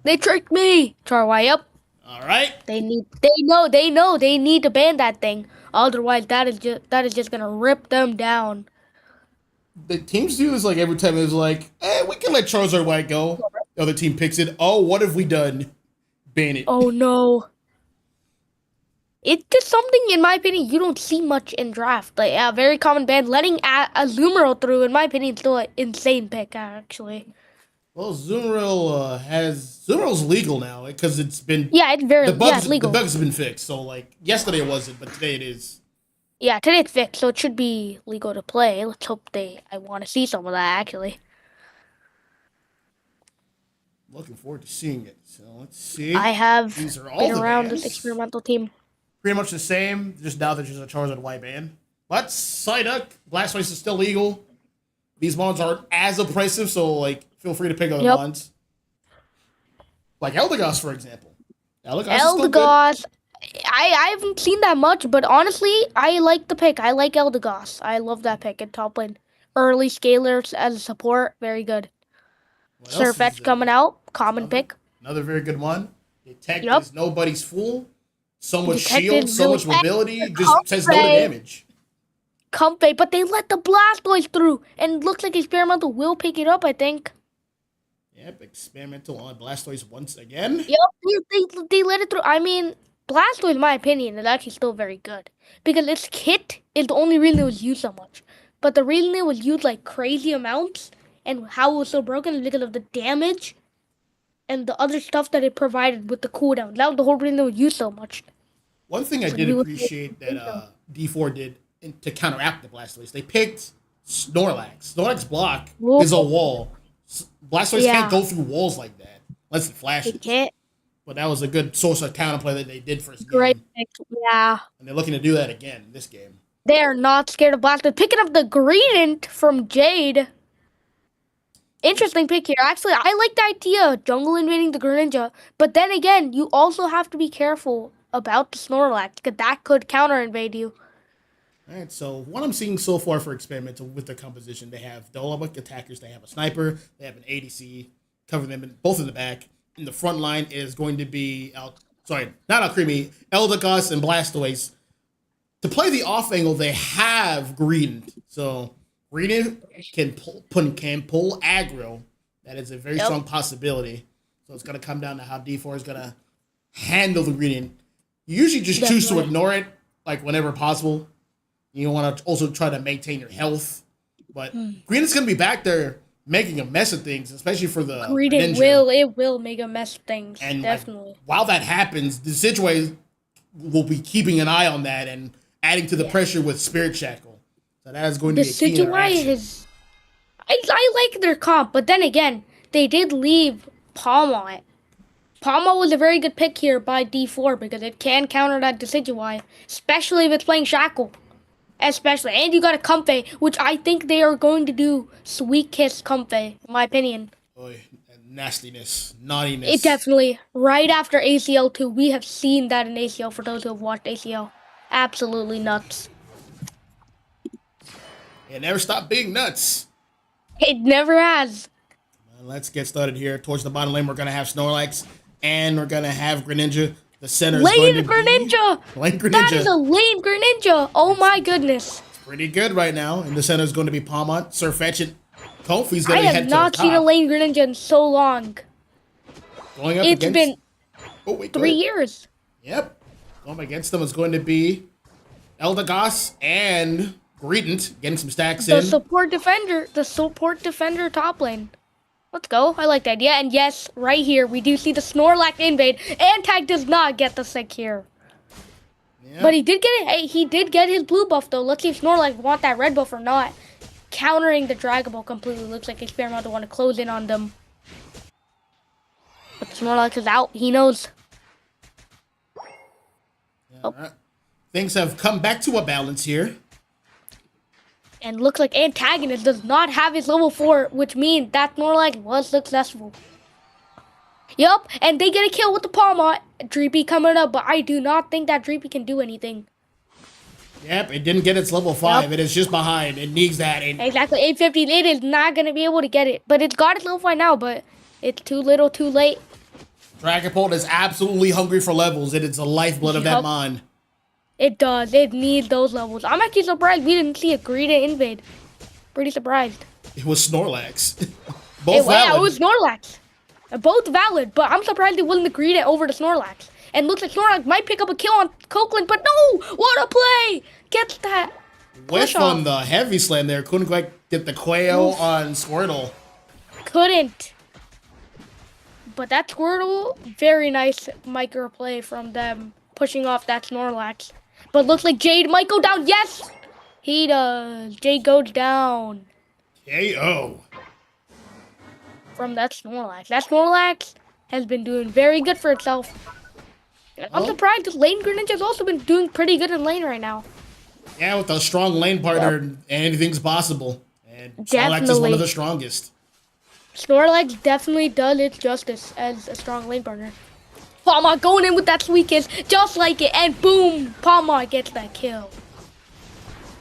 They tricked me. Char-Y up. All right. They need to ban that thing. Otherwise, that is just gonna rip them down. The teams do this like every time. It's like, we can let Charizard White go. The other team picks it. Oh, what have we done? Ban it. Oh no. It's just something, in my opinion, you don't see much in draft. Like a very common ban. Letting a Zoomerl through, in my opinion, is still an insane pick, actually. Well, Zoomerl's legal now because it's been Yeah, it's very the legal. bugs have been fixed. So like yesterday it wasn't, but today it is. Yeah, today it's fixed, so it should be legal to play. Let's hope I want to see some of that, actually. Looking forward to seeing it. So let's see. I have These are all been the around bans. this experimental team. Pretty much the same. Just now there's just a Charizard white ban. But Psyduck, Blastoise is still legal. These mons aren't as oppressive, so like feel free to pick other mons. Like Eldegoss, for example. Eldegoss, I haven't seen that much, but honestly, I like the pick. I like Eldegoss. I love that pick in top lane. Early scalers as a support, very good. Surfetch coming out, common pick. Another very good one. Detect is nobody's fool. So much shield, so much mobility, just says no to damage. Comfy, but they let the Blastoise through, and it looks like Experimental will pick it up, I think. Yep, Experimental on Blastoise once again. Yep, they let it through. I mean, Blastoise, in my opinion, is actually still very good. Because its kit is the only reason it was used so much. But the reason it was used like crazy amounts, and how it was so broken is because of the damage and the other stuff that it provided with the cooldown. That was the whole reason it was used so much. One thing I did appreciate that D4 did to counteract the Blastoise, they picked Snorlax. Snorlax block is a wall. Blastoise can't go through walls like that unless it flashes. It can't. But that was a good source of counterplay that they did for this game. Great pick, yeah. And they're looking to do that again in this game. They are not scared of Blastoise. Picking up the Greedent from Jade. Interesting pick here. Actually, I like the idea of jungle invading the Greninja. But then again, you also have to be careful about the Snorlax, because that could counter invade you. All right, so what I'm seeing so far for Experimental with the composition, they have Dolomite attackers, they have a sniper, they have an ADC, cover them both in the back. In the front line is going to be, Eldegoss and Blastoise. To play the off angle, they have Greedent. So Greedent can pull aggro. That is a very strong possibility. So it's going to come down to how D4 is going to handle the Greedent. You usually just choose to ignore it, like whenever possible. You want to also try to maintain your health. But Greedent's going to be back there making a mess of things, especially for the Greedent will make a mess of things, and definitely. Like, while that happens, the Situation will be keeping an eye on that and adding to the pressure with Spirit Shackle. So that is going to be a key interaction. I like their comp, but then again, they did leave Palmont. Palmont was a very good pick here by D4 because it can counter that Decidueye, especially if it's playing Shackle. Especially. And you got a Comfey, which I think they are going to do Sweet Kiss Comfey, in my opinion. Oy, nastiness, naughtiness. It definitely. Right after ACL 2, we have seen that in ACL for those who have watched ACL. Absolutely nuts. It never stopped being nuts. It never has. Let's get started here. Towards the bottom lane, we're going to have Snorlax, and we're going to have Greninja. The center is Lane Greninja! Lane Greninja. That is a Lane Greninja! Oh my goodness. It's pretty good right now. And the center is going to be Palmont, Surfetch, and Kofi's going to head to the top. I have not seen a Lane Greninja in so long. Going up it's against... been 3 years. Yep. Going against them is going to be Eldegoss and Greedent getting some stacks in. The support defender top lane. Let's go. I like the idea. And yes, right here, we do see the Snorlax invade. Antag does not get the sick here. Yeah. But he did get it. Hey, he did get his blue buff, though. Let's see if Snorlax want that red buff or not. Countering the Dragon Ball completely. Looks like Experimental want to close in on them. But Snorlax is out. He knows. Yeah, all right. Things have come back to a balance here. And looks like Antagonist does not have his level 4, which means that Snorlax was successful. Yup, and they get a kill with the Palmont. Dreepy coming up, but I do not think that Dreepy can do anything. Yep, it didn't get its level 5. Yep. It is just behind. It needs that. Exactly, 850. It is not going to be able to get it. But it's got its level 5 now, but it's too little, too late. Dragapult is absolutely hungry for levels. It is the lifeblood of that mon. It does. It needs those levels. I'm actually surprised we didn't see a Greedent invade. Pretty surprised. It was Snorlax. Both valid. Yeah, it was Snorlax. Both valid, but I'm surprised it wasn't the Greedent over the Snorlax. And looks like Snorlax might pick up a kill on Copeland, but no! What a play! Gets that Whiff push on off. the heavy slam there. Couldn't quite get the Quail on Squirtle. Couldn't. But that Squirtle, very nice micro play from them, pushing off that Snorlax. But looks like Jade might go down. Yes! He does. Jade goes down KO. from that Snorlax. That Snorlax has been doing very good for itself. And I'm surprised because Lane Greninja's also been doing pretty good in lane right now. Yeah, with a strong lane partner, anything's possible. And Snorlax is one Definitely. of the strongest. Snorlax definitely does its justice as a strong lane partner. Palma going in with that sweet kiss, just like it, and boom, Palma gets that kill.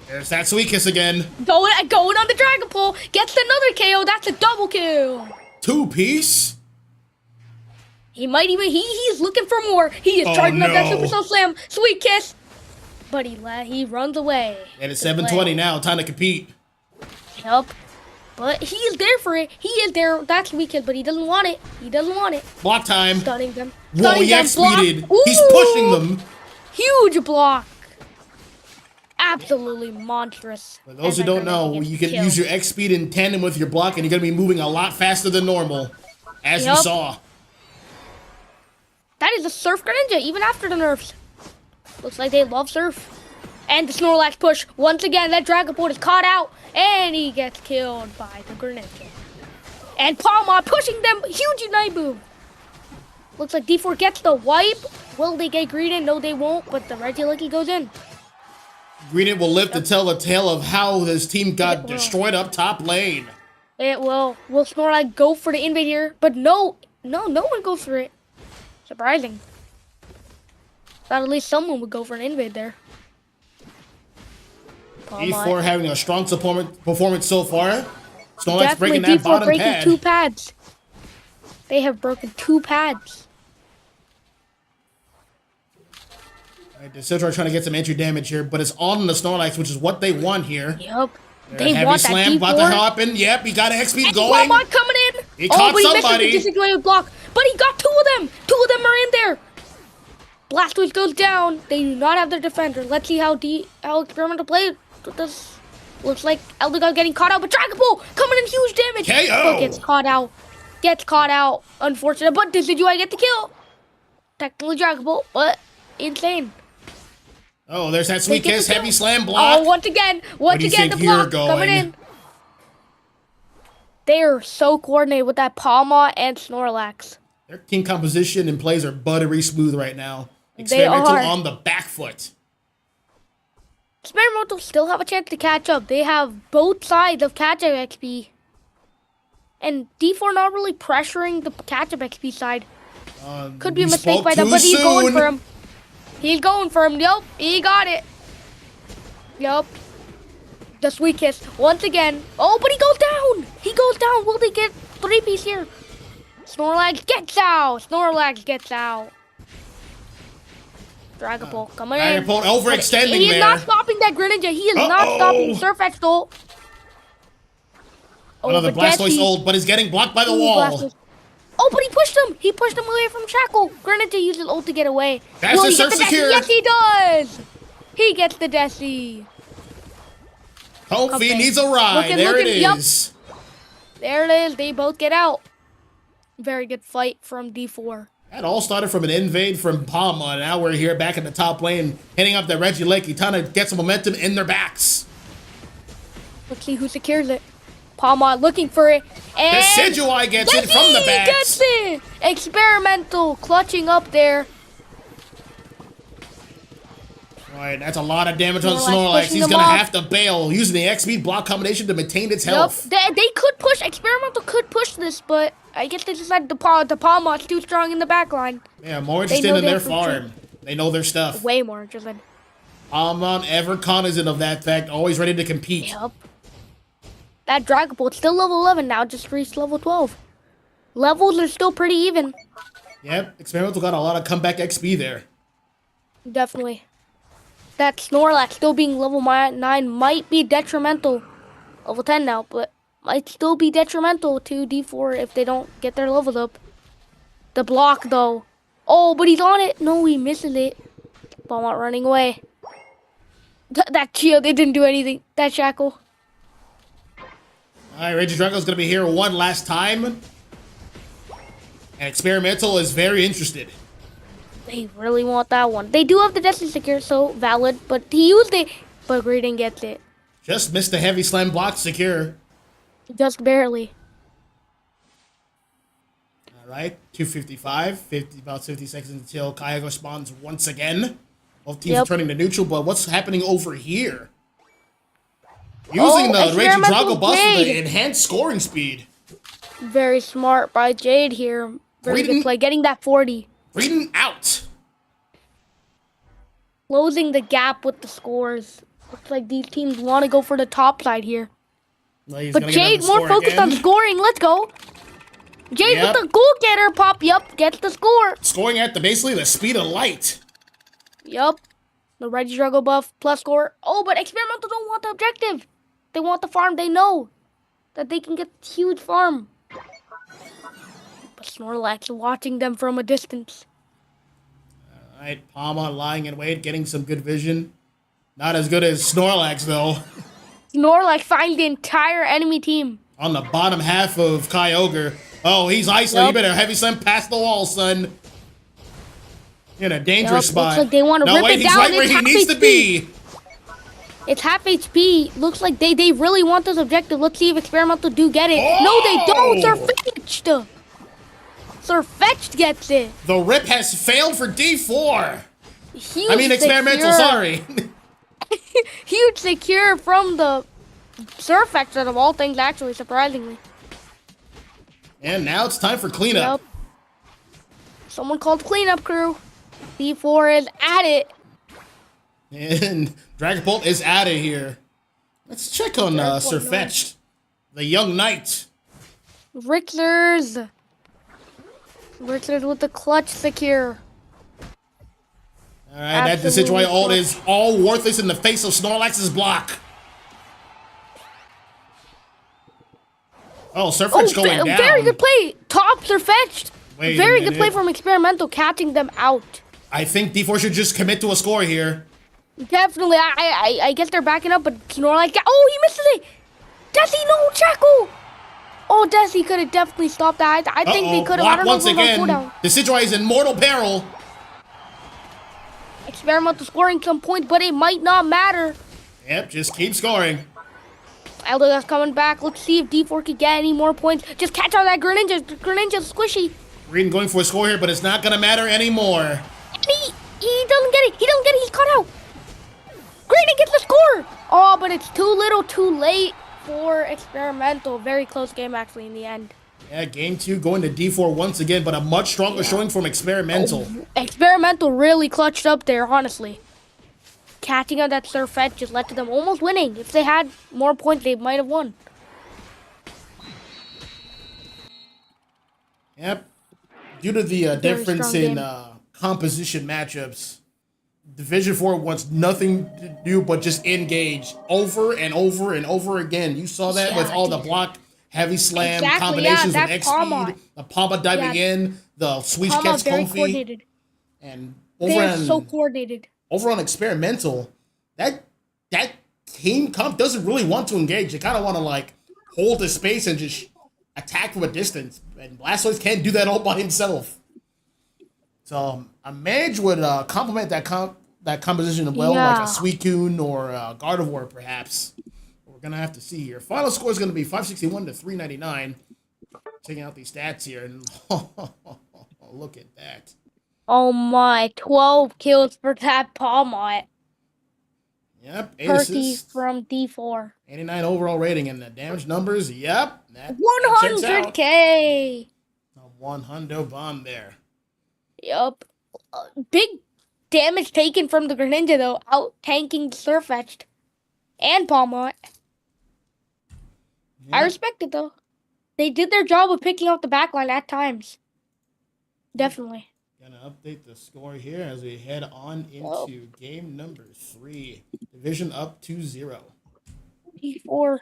There's that sweet kiss again. Going on the Dragon Pole, gets another KO. That's a double kill. 2-piece. He might even he's looking for more. He is Oh, charging up that no. Super Soul Slam, sweet kiss, but he runs away. And it's Good play. 7:20 now. Time to compete. Yup. But he is there for it. He is there. That's sweet kiss, but he doesn't want it. He doesn't want it. Block time. Stunning them. Whoa, Stunning he them. Block. X-speeded. Ooh. He's pushing them. Huge block. Absolutely monstrous. For those As who that don't Greninja know, gets you can killed. use your X speed in tandem with your block, and you're going to be moving a lot faster than normal, as you Yup. saw. That is a Surf Greninja, even after the nerfs. Looks like they love Surf. And the Snorlax push. Once again, that Dragon Ball is caught out, and he gets killed by the Greninja. And Palma pushing them. Huge Unite Boom. Looks like D4 gets the wipe. Will they get greeted? No, they won't, but the Regieleki goes in. Greenit will live to tell the tale of how this team It got will. destroyed up top lane. It will. Will Snorlax go for the invade here? But no one goes for it. Surprising. Thought at least someone would go for an invade there. E4 having a strong performance so far. Snorlax Definitely breaking that D4 bottom breaking pad. 2 pads. They have broken 2 pads. Right, the Citro trying to get some entry damage here, but it's all in the Snorlax, which is what they want here. Yup. There's They a heavy want that slam D4. about to happen. Yep, he got an X-speed And going. Palma coming in. He caught but he somebody. missed the disintegrated block. But he got 2 of them. 2 of them are in there. Blastoise goes down. They do not have their defender. Let's see how Experimental plays with this. Looks like Eldegoss getting caught out, but Dragon Ball coming in huge damage. KO. But gets caught out. Unfortunate, but Decidueye get the kill. Technically Dragon Ball, but insane. Oh, there's that sweet They get kiss, the kill. heavy slam block. Oh, once again, do you think the you're block coming going? in. They are so coordinated with that Palma and Snorlax. Their team composition and plays are buttery smooth right now. They Experimental are. on the back foot. Experimental still have a chance to catch up. They have both sides of catch-up XP. And D4 not really pressuring the catch-up XP side. Could be a You mistake spoke by them, too but he's going soon. for him. He's going for him. Yup, he got it. Yup. The sweet kiss once again. Oh, but he goes down. He goes down. Will they get 3-piece here? Snorlax gets out. Dragon Ball coming in. Dragon Ball overextending He is there. not stopping that Greninja. He is not stopping Surf X though. Another but Blastoise Desi- ult, but he's getting blocked by the Ooh, wall. Blastoise. Oh, but he pushed him. He pushed him away from Shackle. Greninja used his ult to get away. That's Will the he get Surf Desi? secure. Yes, he does. He gets the Desi. Comfy Okay. needs a ride. Looking, There it yup. is. There it is. They both get out. Very good fight from D4. That all started from an invade from Palma, and now we're here back in the top lane, hitting up the Regieleki, trying to get some momentum in their backs. Let's see who secures it. Palma looking for it. And Decidueye gets it from the Desi backs. gets it. Experimental clutching up there. Right, that's a lot of damage on Snorlax Snorlax. pushing He's them gonna off. have to bail, using the X-speed block combination to maintain its Yup. health. They could push. Experimental could push this, but I guess they decided the Palma is too strong in the back line. Yeah, more They interested know in their their farm. They know their stuff. Way more interested. Palma ever cognizant of that fact, always ready to compete. Yup. That Dragon Ball is still level 11 now, just reached level 12. Levels are still pretty even. Yep, Experimental got a lot of comeback XP there. Definitely. That Snorlax still being level 9 might be detrimental. Level 10 now, but might still be detrimental to D4 if they don't get their levels up. The block, though. Oh, but he's on it. No, he misses it. Palmont running away. That shield, it didn't do anything. That shackle. All right, Raging Drago's going to be here one last time. And Experimental is very interested. They really want that one. They do have the Destiny Secure, so valid. But he used it, but Graydon gets it. Just missed the heavy slam block secure. Just barely. All right, 255. About 50 seconds until Kyago spawns once again. Both teams are turning to neutral, but what's happening over here? Using the Raging Drago bus with the enhanced scoring speed. Very smart by Jade here. Very good play. Getting that 40. Breeden out. Closing the gap with the scores. Looks like these teams want to go for the top side here. Well, but Jade more focused on scoring. Let's go. Jade with the goal getter pop. Yup, gets the score. Scoring at basically the speed of light. Yup. The Raging Drago buff plus score. Oh, but Experimental don't want the objective. They want the farm. They know that they can get huge farm. But Snorlax watching them from a distance. All right, Palma lying in wait, getting some good vision. Not as good as Snorlax, though. Snorlax finds the entire enemy team. On the bottom half of Kyogre. Oh, he's isolated. You better heavy slam past the wall, son. In a dangerous spot. Looks like they want to rip it he's down. Right where he needs to be. It's half HP. Looks like they really want this objective. Let's see if Experimental do get it. Oh! No, they don't. Sirfetch'd. Sirfetch'd gets it. The rip has failed for D4. Huge Experimental, sorry. Huge secure from the Sirfetch'd out of all things, actually, surprisingly. And now it's time for cleanup. Yep. Someone called cleanup crew. D4 is at it. And Dragapult is out of here. Let's check on Sirfetch'd, the young knight. Rixers with the clutch secure. All right, that Decidueye ult is all worthless in the face of Snorlax's block. Oh, Sirfetch'd going down. Very good play. Top Sirfetch'd. Wait very good play from Experimental, catching them out. I think D4 should just commit to a score here. Definitely. I guess they're backing up, but Snorlax. Oh, he misses it. Desi, no, Chaco. Oh, Desi could have definitely stopped that. I think they could have. I don't once know again, the Decidueye is in mortal peril. Experimental scoring some points, but it might not matter. Yep, just keep scoring. Eldegoss coming back. Let's see if D4 can get any more points. Just catch out that Greninja. Greninja's squishy. Green going for a score here, but it's not going to matter anymore. And he doesn't get it. He doesn't get it. He's caught out. Grenin gets the score. Oh, but it's too little, too late for Experimental. Very close game, actually, in the end. Yeah, game 2 going to D4 once again, but a much stronger showing from Experimental. Oh, Experimental really clutched up there, honestly. Catching out that Sirfetch'd just led to them almost winning. If they had more points, they might have won. Yep. Due to the difference in composition matchups, Division 4 wants nothing to do but just engage over and over and over again. You saw that with all the block, heavy slam combinations with X-Speed, the Palma diving in, the Sweet Catch Comfy. And so coordinated. Over on Experimental, that team comp doesn't really want to engage. They kind of want to hold the space and just attack from a distance. And Blastoise can't do that all by himself. So a mage would complement that composition well, like a Suicune or a Gardevoir, perhaps. We're gonna have to see here. Final score is gonna be 561 to 399. Checking out these stats here, and look at that. Oh my, 12 kills for that Palmont. Yep, 8 Percy assists. from D4. 89 overall rating, and the damage numbers, yep. That 100K! A 100 bomb there. Yup. Big damage taken from the Greninja, though, out-tanking Sirfetch'd and Palmont. I respect it, though. They did their job of picking up the backline at times. Definitely. Gonna update the score here as we head on into game number 3. Division up 2-0. D4.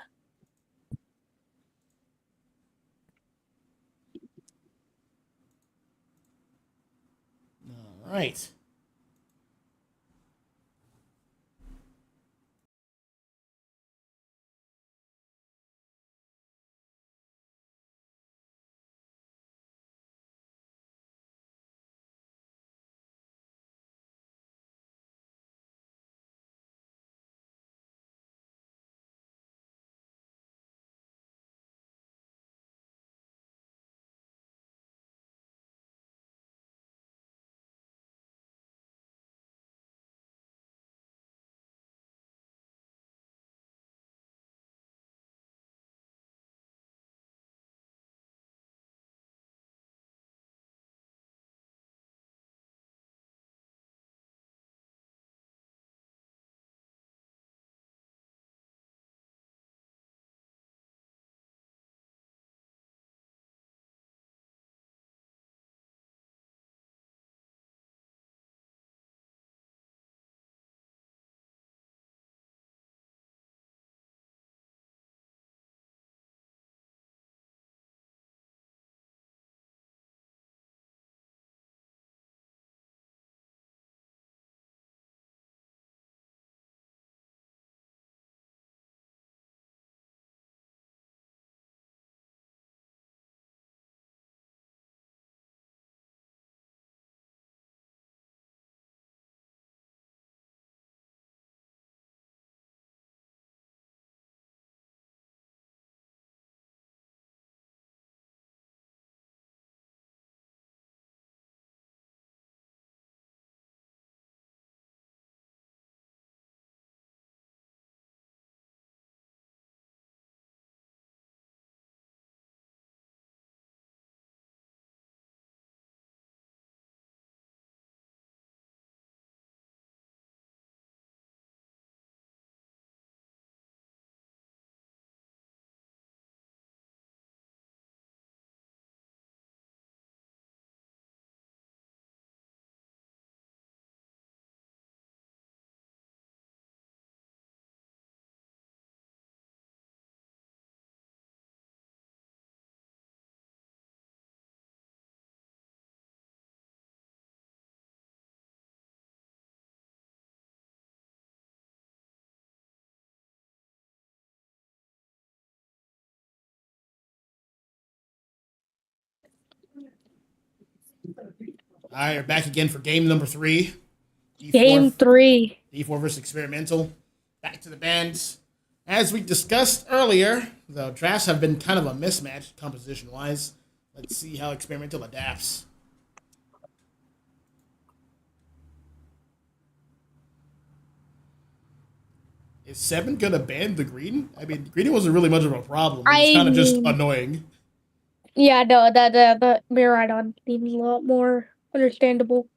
right. All right, we're back again for game number 3. Game 3. D4 versus experimental. Back to the bands. As we discussed earlier, the drafts have been kind of a mismatch composition-wise. Let's see how experimental adapts. Is 7 gonna ban the green? I mean, green wasn't really much of a problem. It was kind of just annoying. Yeah, no, the Miraidon seems a lot more understandable.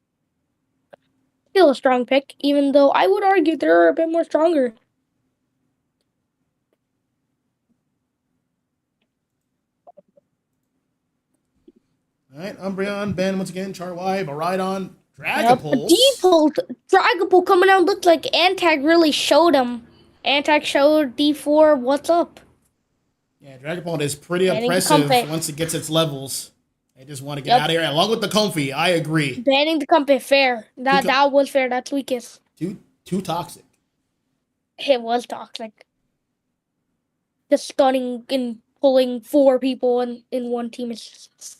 Still a strong pick, even though I would argue they're a bit more stronger. All right, Umbreon, Ben once again, Charwy, Miraidon, Yep. Dragapult. Default Dragapult coming out looked like Antag really showed him. Antag showed D4 what's up. Yeah, Dragapult is pretty Banning the impressive Comfey. once it gets its levels. They just want to get Yep. out of here, along with the Comfey. I agree. Banning the Comfey, fair. That was fair. That's weakest. Too toxic. It was toxic. Just stunning and pulling 4 people in one team is just,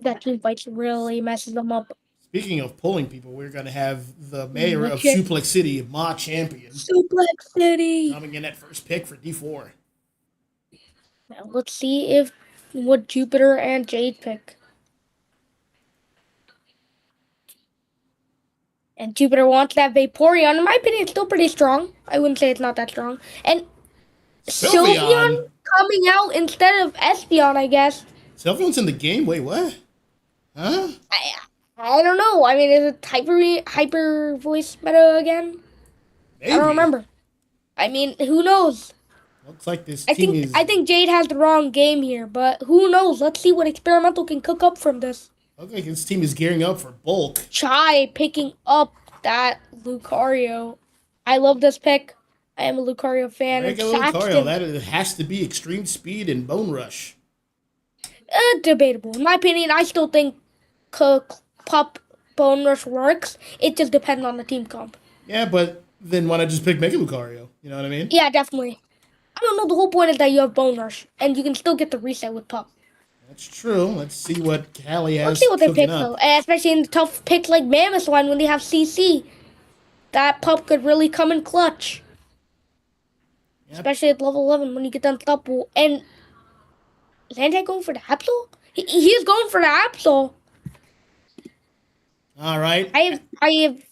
that team fights really messes them up. Speaking of pulling people, we're going to have the mayor of Okay. Suplex City, Ma Champion, Suplex City. coming in at first pick for D4. Now let's see what Jupiter and Jade pick. And Jupiter wants that Vaporeon. In my opinion, it's still pretty strong. I wouldn't say it's not that strong. And Sylveon coming out instead of Espeon, I guess. Sylveon's in the game? Wait, what? Huh? I don't know. I mean, is it hyper voice meta again? Maybe. I don't remember. I mean, who knows? Looks like this team is... I think Jade has the wrong game here, but who knows? Let's see what Experimental can cook up from this. Looks like this team is gearing up for bulk. Chai picking up that Lucario. I love this pick. I am a Lucario fan. Regular Lucario, that it has to be extreme speed and bone rush. Debatable. In my opinion, I still think Bone Rush works. It just depends on the team comp. Yeah, but then why not just pick Mega Lucario? You know what I mean? Yeah, definitely. I don't know. The whole point is that you have Bone Rush, and you can still get the reset with Pup. That's true. Let's see what Callie has Let's see what they cooking pick, up. though. And especially in the tough picks like Mammoth one when they have CC. That Pup could really come in clutch. Yep. Especially at level 11 when you get the unstoppable. And is Antek going for the Absol? He is going for the Absol. All right. I have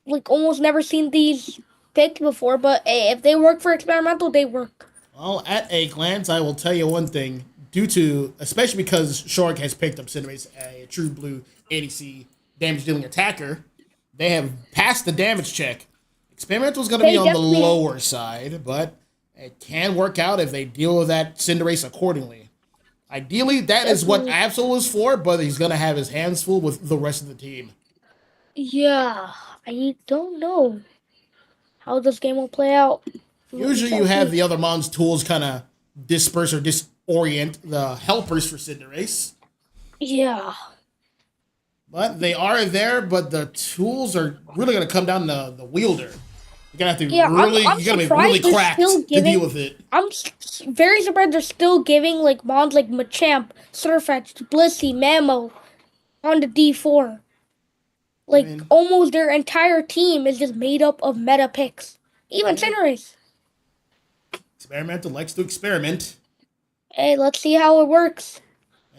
like almost never seen these picked before, but if they work for experimental, they work. Well, at a glance, I will tell you one thing. Especially because Shark has picked up Cinderace, a true blue ADC damage dealing attacker, they have passed the damage check. Experimental is going to be on the lower side, but it can work out if they deal with that Cinderace accordingly. Ideally, that is what Absol is for, but he's going to have his hands full with the rest of the team. Yeah, I don't know how this game will play out. Usually you have the other Mon's tools kind of disperse or disorient the helpers for Cinderace. Yeah. But they are there, but the tools are really going to come down to the wielder. You're going to have to you got to be really cracked to deal with it. I'm very surprised they're still giving like Mons like Machamp, Surfetch, Blissey, Mamo on the D4. Like, almost their entire team is just made up of meta picks. Even Cinderace. Experimental likes to experiment. Hey, let's see how it works.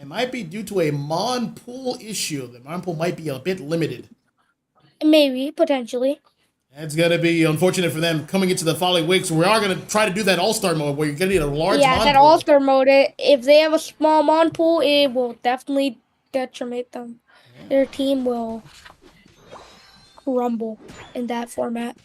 It might be due to a Mon pool issue. The Mon pool might be a bit limited. Maybe, potentially. That's going to be unfortunate for them coming into the following weeks. We are going to try to do that All-Star mode where you're going to need a large Mon pool. Yeah, that All-Star mode, if they have a small Mon pool, it will definitely detriment them. Yeah. Their team will crumble in that format.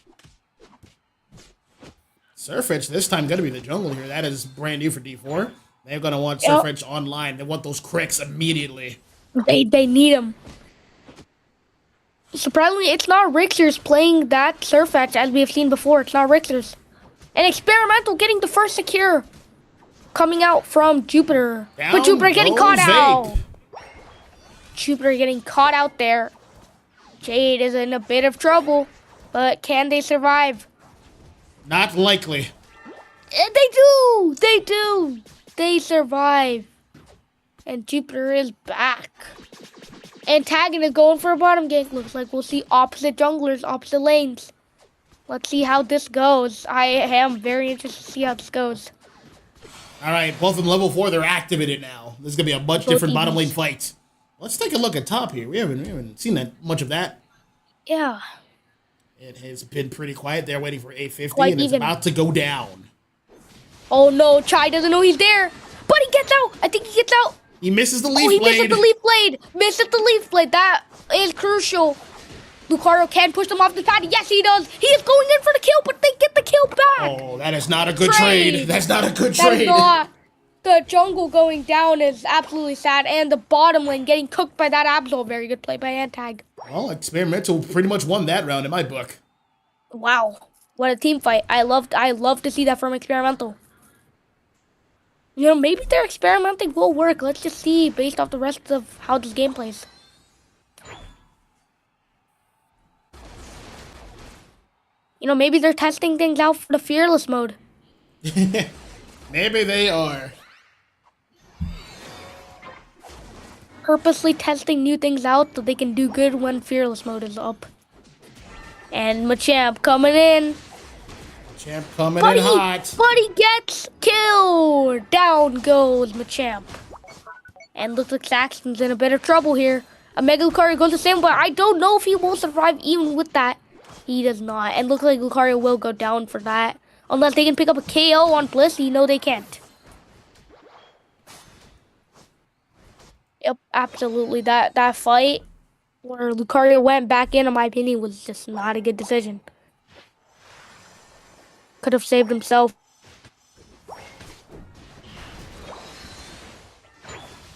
Surfetch this time going to be the jungle here. That is brand new for D4. They're going to want Surfetch online. They want those cricks immediately. They need them. Surprisingly, it's not Rixers playing that Surfetch as we have seen before. It's not Rixers. And Experimental getting the first secure. Coming out from Jupiter. But Jupiter getting caught out. Jupiter getting caught out there. Jade is in a bit of trouble. But can they survive? Not likely. They do! They do! They survive. And Jupiter is back. Antagonist going for a bottom gank. Looks like we'll see opposite junglers, opposite lanes. Let's see how this goes. I am very interested to see how this goes. All right, both of them level 4. They're activated now. This is going to be a much different bottom lane fight. Let's take a look at top here. We haven't seen that much of that. Yeah. It has been pretty quiet. They're waiting for 850, and it's about to go down. Oh, no. Chai doesn't know he's there. But he gets out. I think he gets out. He misses the leaf blade. Misses the leaf blade. Misses the leaf blade. That is crucial. Lucario can push them off the pad. Yes, he does. He is going in for the kill, but they get the kill back. Oh, that is not a good trade. That's not a good trade. That is not. The jungle going down is absolutely sad, and the bottom lane getting cooked by that Absol. Very good play by Antag. Well, Experimental pretty much won that round in my book. Wow, what a team fight! I love to see that from Experimental. You know, maybe their experimenting will work. Let's just see based off the rest of how this game plays. You know, maybe they're testing things out for the fearless mode. Maybe they are. Purposely testing new things out so they can do good when fearless mode is up. And Machamp coming in. Machamp coming in hot. Buddy gets killed. Down goes Machamp. And looks like Saxon's in a bit of trouble here. A Mega Lucario goes the same way. I don't know if he will survive even with that. He does not. And looks like Lucario will go down for that. Unless they can pick up a KO on Bliss. You know they can't. Yep, absolutely. That fight where Lucario went back in my opinion, was just not a good decision. Could have saved himself.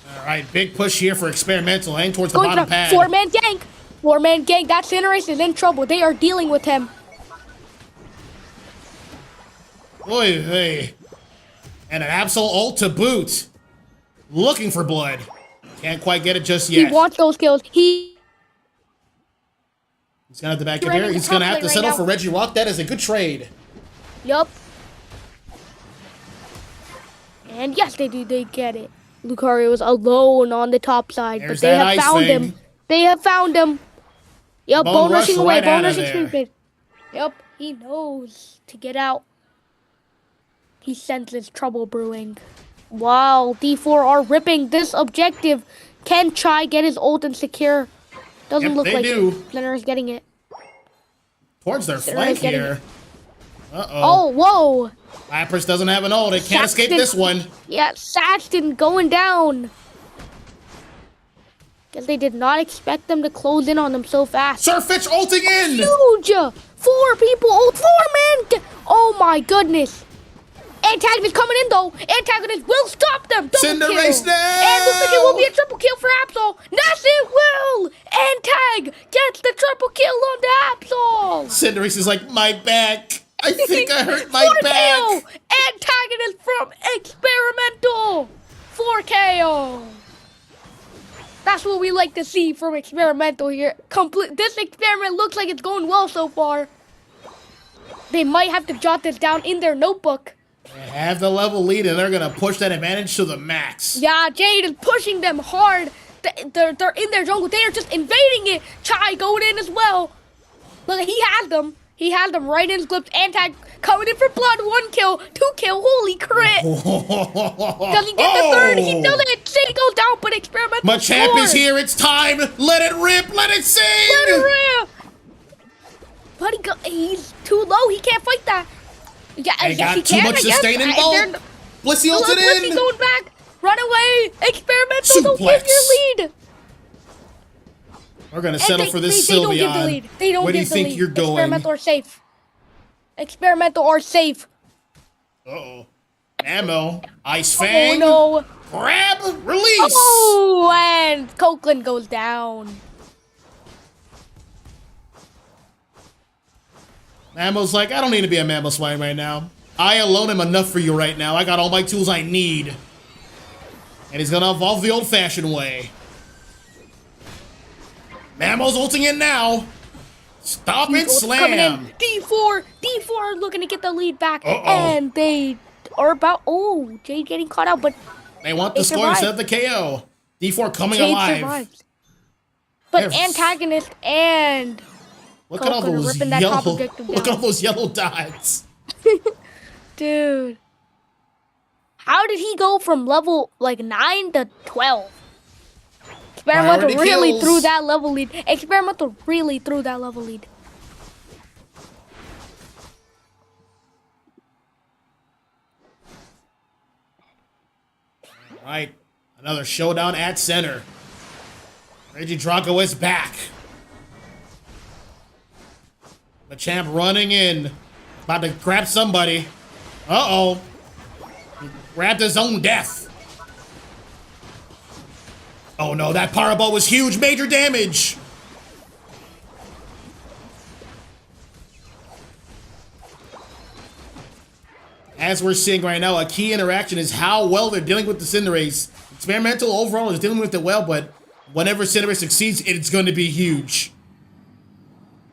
All right, big push here for Experimental, heading towards the bottom pad. Four-man gank. Four-man gank. That Cinderace is in trouble. They are dealing with him. Oy vey. And an Absol ult to boot. Looking for blood. Can't quite get it just yet. He wants those kills. He's gonna have to back up Ready here. to He's gonna have to top lane settle right for Reggie Rock. That is a good trade. Yup. And yes, they do. They get it. Lucario is alone on the top side, There's but they that have ice found thing. him. They have found him. Yep, Bone bone rush rushing away. right Bone out of rushing there. stupid. Yep, he knows to get out. He senses trouble brewing. Wow, D4 are ripping this objective. Can Chai get his ult and secure? Doesn't Yep, look they like do. it. Splinter is getting it. Towards their They're flank getting here. Uh-oh. Oh, whoa. Lapras doesn't have an ult. It can't escape Saxton- this one. Yeah, Saxton going down. Guess they did not expect them to close in on them so fast. Sir Fitch ulting in. Huge! 4 people, ult 4 man! Oh my goodness. Antagonist coming in though. Antagonist will stop them. Double kill. Cinderace now. And looks like it will be a triple kill for Absol. Yes, it will. Antag gets the triple kill on the Absol. Cinderace is like, my back. I think I hurt my 4 back. KO. Antagonist from Experimental. 4 KO. That's what we like to see from Experimental here. This experiment looks like it's going well so far. They might have to jot this down in their notebook. They have the level lead, and they're going to push that advantage to the max. Yeah, Jade is pushing them hard. They're in their jungle. They are just invading it. Chai going in as well. Look, he has them. He has them right in his grips. Antag coming in for blood. 1 kill, 2 kill. Holy crit. Does he get the third? He does it. Shade goes down, but Experimental Machamp scores. is here. It's time. Let it rip. Let it sing. Let it rip. But he's too low. He can't fight that. Yeah, They yes, got he too can, much I guess. sustaining bulk. Blissey Look, ulted Blissey in. going back. Run away. Experimental, don't give Suplex. your lead. We're going to And settle for this they don't give the Sylveon. lead. They don't Where do you give the think lead. you're going? Experimental are safe. Experimental are safe. Uh-oh. Ammo. Ice Oh Fang. no. Grab. Release. Oh, and Copeland goes down. Mammo's like, I don't need to be a Mammo Swine right now. I alone am enough for you right now. I got all my tools I need. And he's gonna evolve the old-fashioned way. Mammo's ulting in now. Stop and Coming slam. in. D4 are looking to get the lead back. Uh-oh. And they are about, oh, Jade getting caught out, but They want the They score instead of survived. the KO. D4 coming Jade alive. survives. But They're- Antagonist and Look at all Coconut those ripping that top yellow. objective Look at all down. those yellow dots. Dude. How did he go from level like 9 to 12? Experimental Priority really kills. threw that level lead. Experimental really threw that level lead. All right, another showdown at center. Reggie Draco is back. Machamp running in. About to grab somebody. Uh-oh. He grabbed his own death. Oh no, that power ball was huge. Major damage. As we're seeing right now, a key interaction is how well they're dealing with the Cinderace. Experimental overall is dealing with it well, but whenever Cinderace succeeds, it's going to be huge.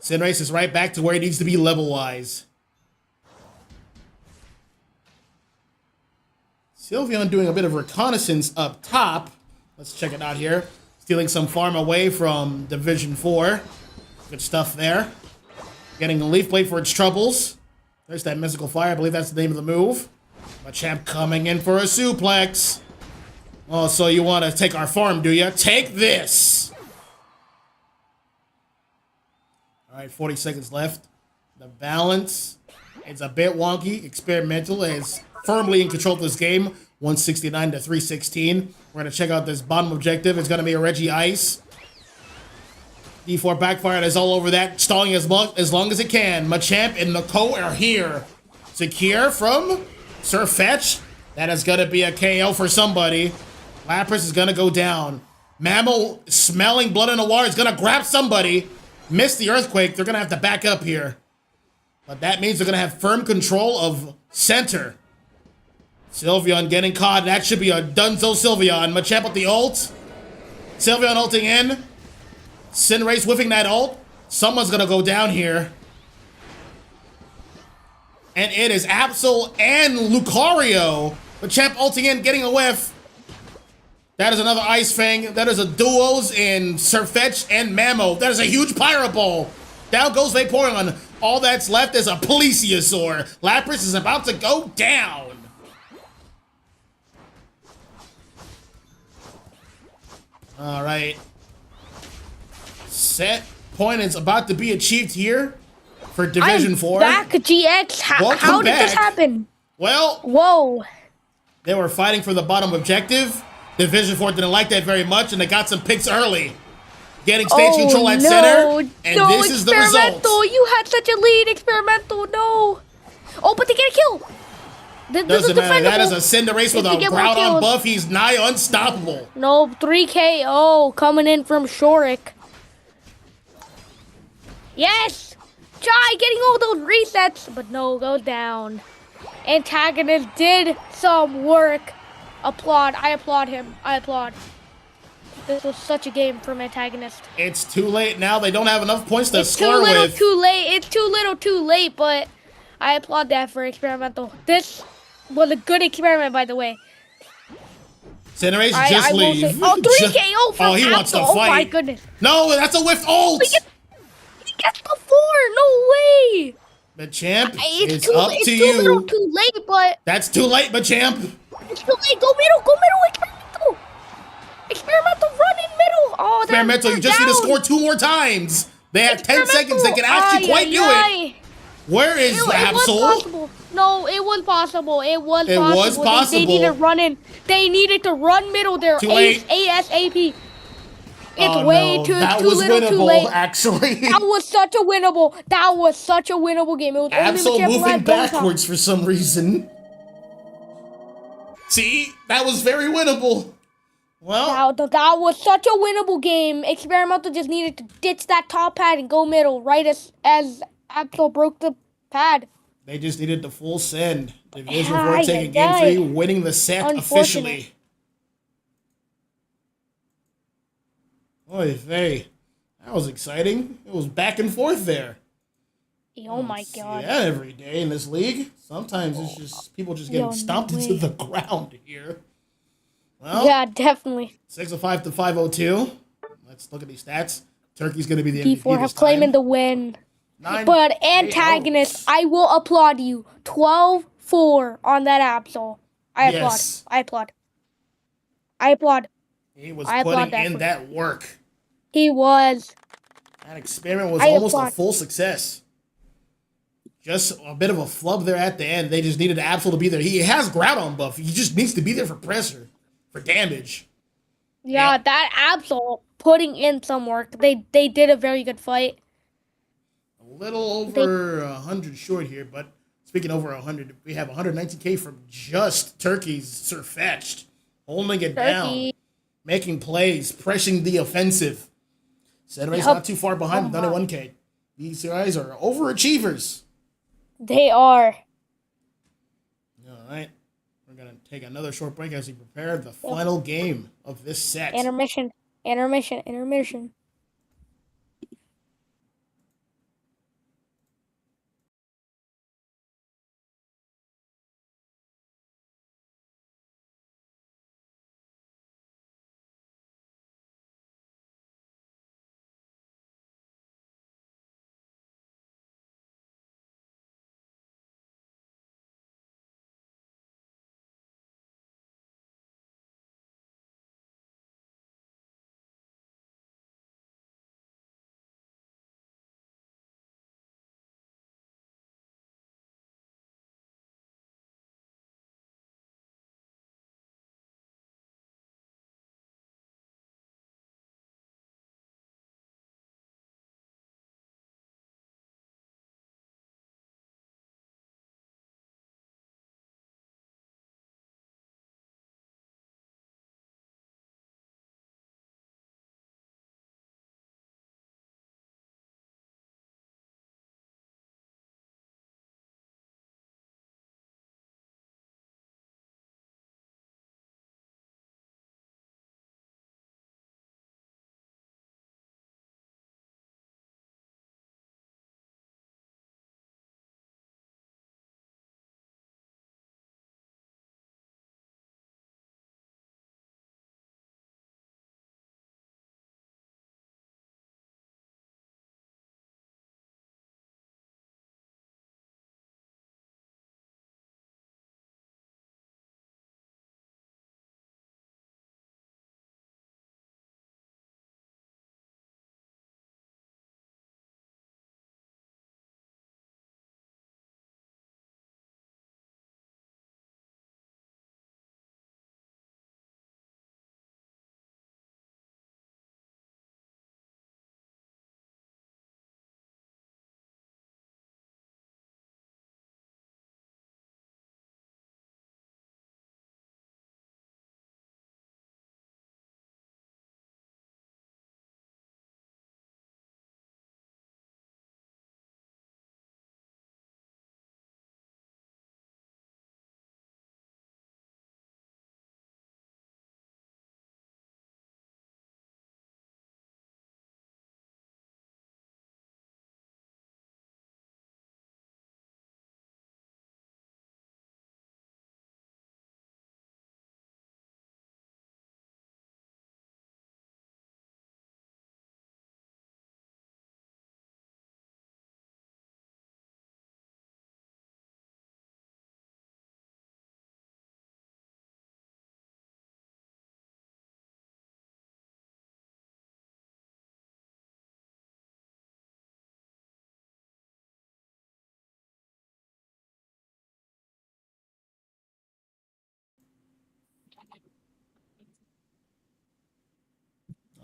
Cinderace is right back to where it needs to be level-wise. Sylveon doing a bit of reconnaissance up top. Let's check it out here. Stealing some farm away from Division 4. Good stuff there. Getting a Leaf Blade for its troubles. There's that Mystical Fire. I believe that's the name of the move. Machamp coming in for a suplex. Oh, so you want to take our farm, do you? Take this! All right, 40 seconds left. The balance is a bit wonky. Experimental is firmly in control of this game. 169 to 316. We're going to check out this bottom objective. It's going to be a Reggie Ice. D4 backfired is all over that, stalling as long as it can. Machamp and Nako are here. Secure from Sir Fetch. That is going to be a KO for somebody. Lapras is going to go down. Mammal, smelling blood in the water, is going to grab somebody. Miss the Earthquake. They're going to have to back up here. But that means they're going to have firm control of center. Sylveon getting caught. That should be a Dunzo Sylveon. Machamp with the ult. Sylveon ulting in. Cinderace whiffing that ult. Someone's gonna go down here. And it is Absol and Lucario. The champ ulting in, getting a whiff. That is another Ice Fang. That is a Duos in Sirfetch'd and Mamo. That is a huge Pyro Ball. Down goes Vaporeon. All that's left is a Plesiosaur. Lapras is about to go down. All right. Set point is about to be achieved here for Division 4. Back GX. How did this happen? Well, Whoa. they were fighting for the bottom objective. Division 4 didn't like that very much, and they got some picks early. Getting stage control at center, and no, this is the result. Experimental, you had such a lead, Experimental, no. Oh, but they get a kill. This Doesn't is matter, that is defendable. a Cinderace with a If you get more Groudon kills. buff. He's nigh unstoppable. No, 3KO coming in from Shorik. Yes! Try getting all those resets, but no, go down. Antagonist did some work. Applaud. I applaud him. I applaud. This was such a game from Antagonist. It's too late now. They don't have enough points to It's too score little, with. too late. It's too little, too late, but I applaud that for Experimental. This was a good experiment, by the way. Cinderace, I just will leave. say, 3KO from Oh, he wants to Absol. fight. Oh my goodness. No, that's a whiffed ult. He gets the 4. No way. The champ, It's it's up to too you. little, too late, but That's too late, but champ. it's too late. Go middle, Experimental. Experimental, run in middle. Oh, they're Experimental, you just need to down. score 2 more times. They have 10 seconds. They can Experimental. actually quite do it. Ay. Where is It was Absol? possible. No, it was possible. It was It possible. was possible. They needed to run in. They needed to run middle there. Too late. ASAP. It's Oh, way no, too that too was little, too winnable, late. actually. That was such a winnable. That was such a winnable game. It was only Absol the champ who moving had bonus backwards for some reason. See, that was very winnable. Well, That was such a winnable game. Experimental just needed to ditch that top pad and go middle right as Absol broke the pad. they just needed the full send. Division 4 Ay, taking ay, game 3, ay. winning the set Unfortunate. officially. Oy vey. That was exciting. It was back and forth there. Oh my See god. that every day in this league. Sometimes it's just people just getting Yo, no stomped into way. the ground here. Well, Yeah, definitely. 605 to 502. Let's look at these stats. Turkey's going to be the MVP P4 this have claiming time. the win. 9 But KOs. Antagonist, I will applaud you. 12-4 on that Absol. I applaud. Yes. I applaud. I applaud. He was I applaud putting that in for- that work. He was. That experiment was I almost a applaud. full success. Just a bit of a flub there at the end. They just needed Absol to be there. He has Groudon buff. He just needs to be there for pressure, for damage. Yeah, Yeah. that Absol putting in some work. They did a very good fight. A little over 100 short here, but speaking over 100, we have 119K from just Turkey's Sirfetch'd, holding it down, Turkey. making plays, pressing the offensive. Cinderace Yup. not too far behind with Oh, my. 91K. These guys are overachievers. They are. All right. We're going to take another short break as we prepare the final game of this set. Intermission. Intermission. Intermission.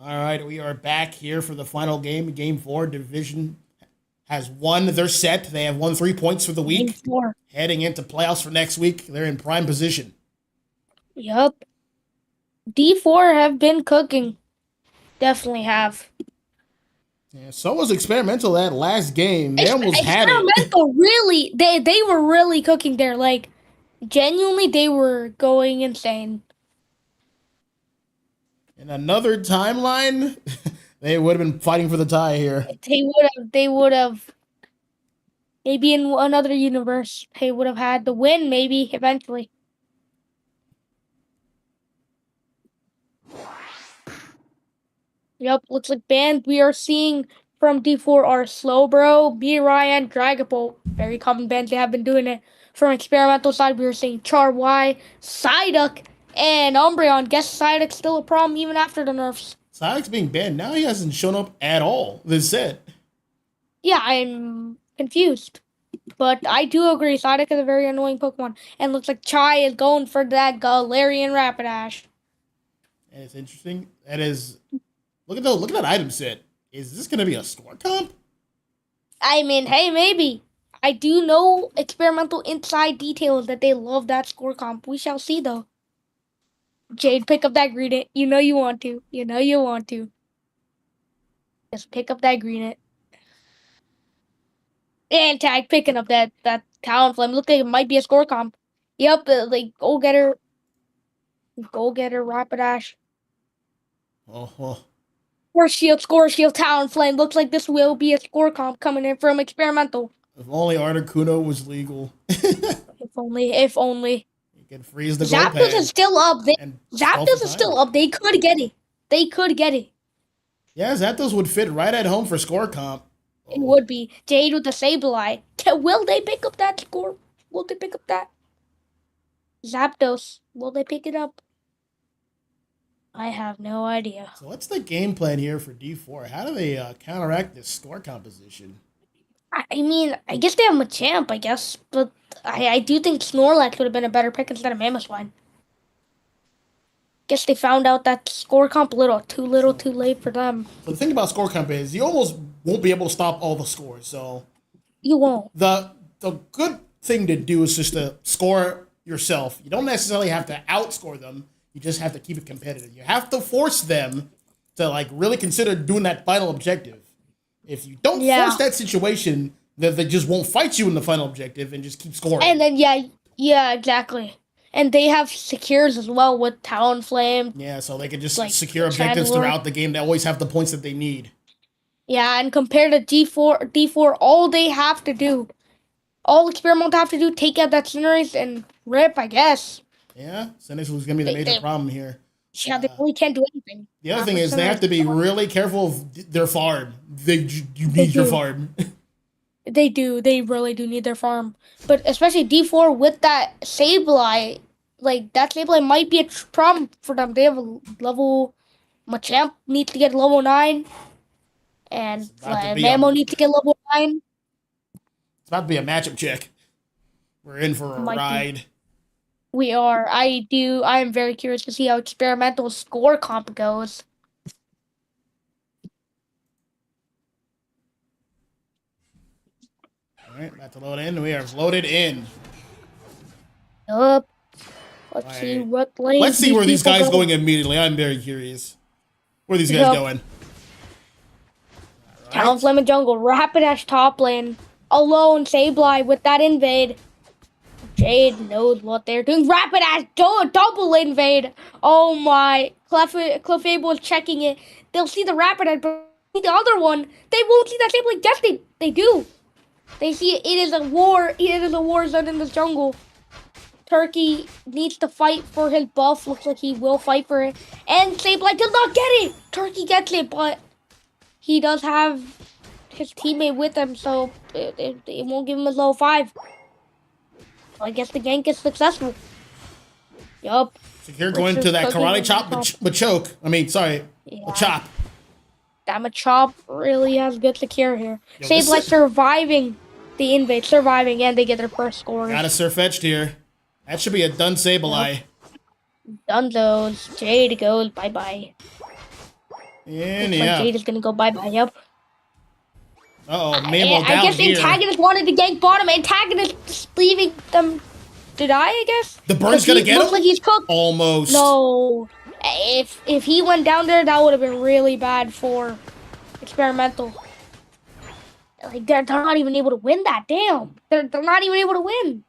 All right, we are back here for the final game. Game 4, Division has won their set. They have won 3 points for the Game week. 4. Heading into playoffs for next week. They're in prime position. Yup. D4 have been cooking. Definitely have. Yeah, so was Experimental that last game. They almost had it. Experimental really, they were really cooking there. Like, genuinely, they were going insane. In another timeline, they would have been fighting for the tie here. They would have, maybe in another universe, they would have had the win, maybe, eventually. Yep, looks like band we are seeing from D4 are Slowbro, B-Ry, and Dragapult. Very common bands, they have been doing it. From Experimental side, we are seeing Char Y, Psyduck, and Umbreon. Guess Psyduck's still a problem even after the nerfs. Psyduck's being banned. Now he hasn't shown up at all this set. Yeah, I'm confused. But I do agree, Psyduck is a very annoying Pokemon. And looks like Chai is going for that Galarian Rapidash. And it's interesting. That is, look at that item set. Is this gonna be a score comp? I mean, hey, maybe. I do know Experimental inside details that they love that score comp. We shall see, though. Jade, pick up that Greenit. You know you want to. You know you want to. Just pick up that Greenit. And Tag picking up that Talonflame. Look like it might be a score comp. Yep, like, go get her. Go get her, Rapidash. Oh. Score shield, Talonflame. Looks like this will be a score comp coming in from Experimental. If only Articuno was legal. If only. You can freeze the Zapdos is still up. Zapdos is time. still up. They could get it. Yeah, Zapdos would fit right at home for score comp. It would be. Jade with the Sableye. Will they pick up that score? Will they pick up that? Zapdos. Will they pick it up? I have no idea. So what's the game plan here for D4? How do they counteract this score composition? I mean, I guess they have Machamp, I guess. But I do think Snorlax would have been a better pick instead of Mamoswine. Guess they found out that score comp too late for them. So the thing about score comp is you almost won't be able to stop all the scores. So you won't. The good thing to do is just to score yourself. You don't necessarily have to outscore them. You just have to keep it competitive. You have to force them to like really consider doing that final objective. If you don't force that situation, then they just won't fight you in the final objective and just keep scoring. And then yeah, exactly. And they have secures as well with Talonflame. Yeah, so they can just secure objectives throughout the game. They always have the points that they need. Yeah, and compared to D4, all they have to do, all Experimental have to do, take out that Cinderace and rip, I guess. Yeah, Cinderace was going to be the major problem here. Yeah, they really can't do anything. The other thing is they have to be really careful of their farm. You need your farm. They do. They really do need their farm. But especially D4 with that Sableye, like, that Sableye might be a problem for them. They have a level... Machamp needs to get level 9. And Mamo needs to get level 9. It's about to be a matchup check. We're in for a ride. We are. I am very curious to see how Experimental score comp goes. All right, about to load in. We are loaded in. Yup. Let's see what lane. Let's see where these guys going immediately. I'm very curious. Where are these guys going? Talonflame and Jungle. Rapidash top lane. Alone. Sableye with that invade. Jade knows what they're doing. Rapidash double invade. Oh my. Clefable is checking it. They'll see the Rapidash, but the other one, they won't see that Sableye. Yes, they do. They see it. It is a war. It is a war zone in this jungle. Turkey needs to fight for his buff. Looks like he will fight for it. And Sableye does not get it. Turkey gets it, but he does have his teammate with him, so it won't give him his level 5. I guess the gank is successful. Yup. Secure going to that karate chop, Machoke. Machop. That Machop really has good secure here. Sableye surviving the invade, and they get their first score. Got a Surfetched here. That should be a done Sableye. Dunzos. Jade goes bye-bye. And Looks like yeah. Jade is gonna go bye-bye, yep. Uh-oh, Mabel I down guess here. Antagonist wanted to gank bottom. Antagonist just leaving them to die, I guess? The bird's 'Cause gonna he get looks him? like he's cooked. Almost. No. If he went down there, that would have been really bad for Experimental. Like, they're not even able to win that. Damn. They're not even able to win.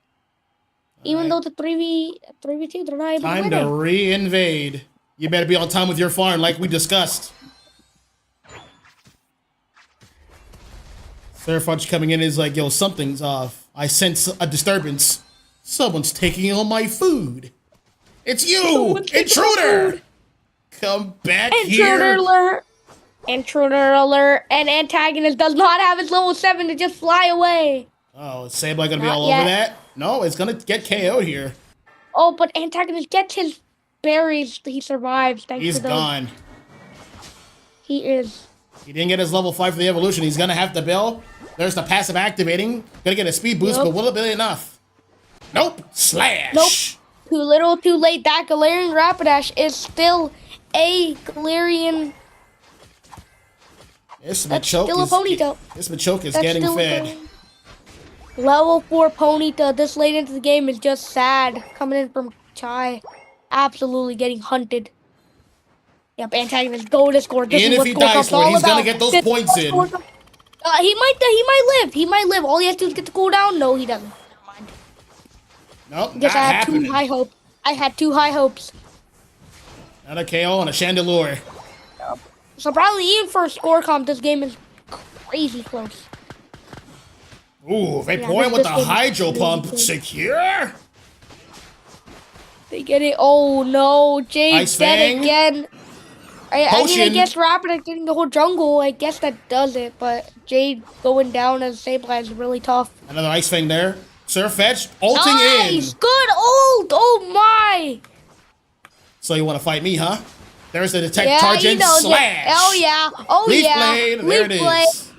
Even though the 3v2, they're not able Time to to win it. re-invade. You better be on time with your farm like we discussed. Surfudge coming in is like, yo, something's off. I sense a disturbance. Someone's taking all my food. It's you, Someone's taking my intruder. food. Come back Intruder here. alert. Intruder alert. And Antagonist does not have his level 7 to just fly away. Oh, is Sableye gonna be Not all yet. over that? No, it's gonna get KO'd here. Oh, but Antagonist gets his berries. He survives. Thanks He's to those. gone. He is. He didn't get his level 5 for the evolution. He's gonna have to build. There's the passive activating. Gonna get a speed boost, Yep. but will it be enough? Nope. Slash. Nope. Too little, too late. That Galarian Rapidash is still a Galarian. This That's Machoke still a Ponyta. This Machoke is That's getting still a fed. Galarian. Level 4 Ponyta this late into the game is just sad. Coming in from Chai. Absolutely getting hunted. Yep, Antagonist go to score. This And is if what he score dies cup's for it, all he's gonna about. get those This is points what in. score cup- he might live. He might live. All he has to do is get the cooldown. No, he doesn't. Never mind. Nope, Guess not I had happening. too high hopes. I had too high hopes. Not a KO and a Chandelure. So probably even for a score comp, this game is crazy close. Ooh, they Yeah, pour in this- with this the game is Hydro really Pump. cool. Secure. They get it. Oh no, Jade Ice dead Fang. again. I mean, I Potion. guess Rapid is getting the whole jungle. I guess that does it. But Jade going down as Sableye is really tough. Another Ice Fang there. Surfetch ulting Nice, in. good ult. Oh my. So you want to fight me, huh? There's the Detect Yeah, Targent you know Slash. that. Oh yeah. Oh Leaf yeah. Blade, there it Leaf Blade is.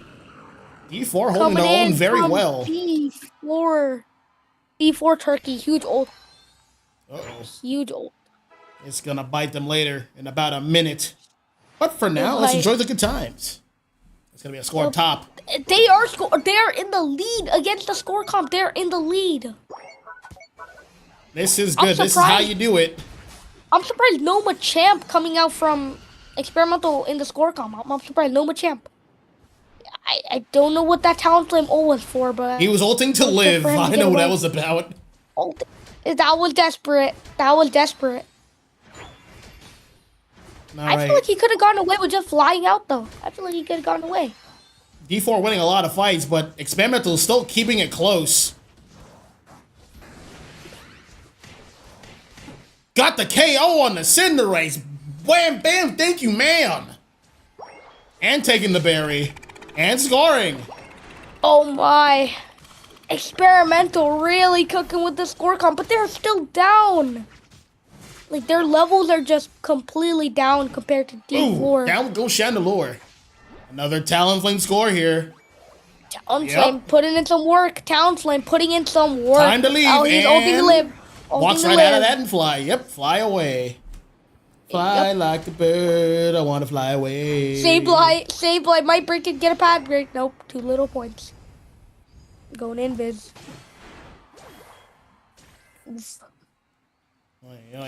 D4 holding coming their own in very from well. D4 Turkey. Huge ult. Uh-oh. Huge ult. It's gonna bite them later in about a minute. But for now, let's bite. enjoy the good times. It's gonna be a score up top. They are in the lead against the score comp. They're in the lead. This is I'm good. This is how surprised. you do it. I'm surprised no Machamp coming out from Experimental in the score comp. I'm surprised no Machamp. I don't know what that talent flame O was for, but He was ulting to Good live. for him to I get know what that away. was about. that was desperate. That was desperate. All I right. feel like he could have gotten away with just flying out, though. I feel like he could have gotten away. D4 winning a lot of fights, but Experimental is still keeping it close. Got the KO on the Cinderace. Wham, bam, thank you, ma'am. And taking the berry. And scoring. Oh my. Experimental really cooking with the score comp, but they're still down. Like, their levels are just completely down compared to D4. Ooh, down goes Chandelure. Another Talonflame score here. Talonflame putting in some work. Talonflame putting in some work. Time to leave, Oh, he's ulting to and live. Ulting Walks to right live. out of that and fly. Yep, fly away. Fly Yep. like a bird, I want to fly away. Sableye might break it, get a pad break. Nope, too little points. Going in, Viz.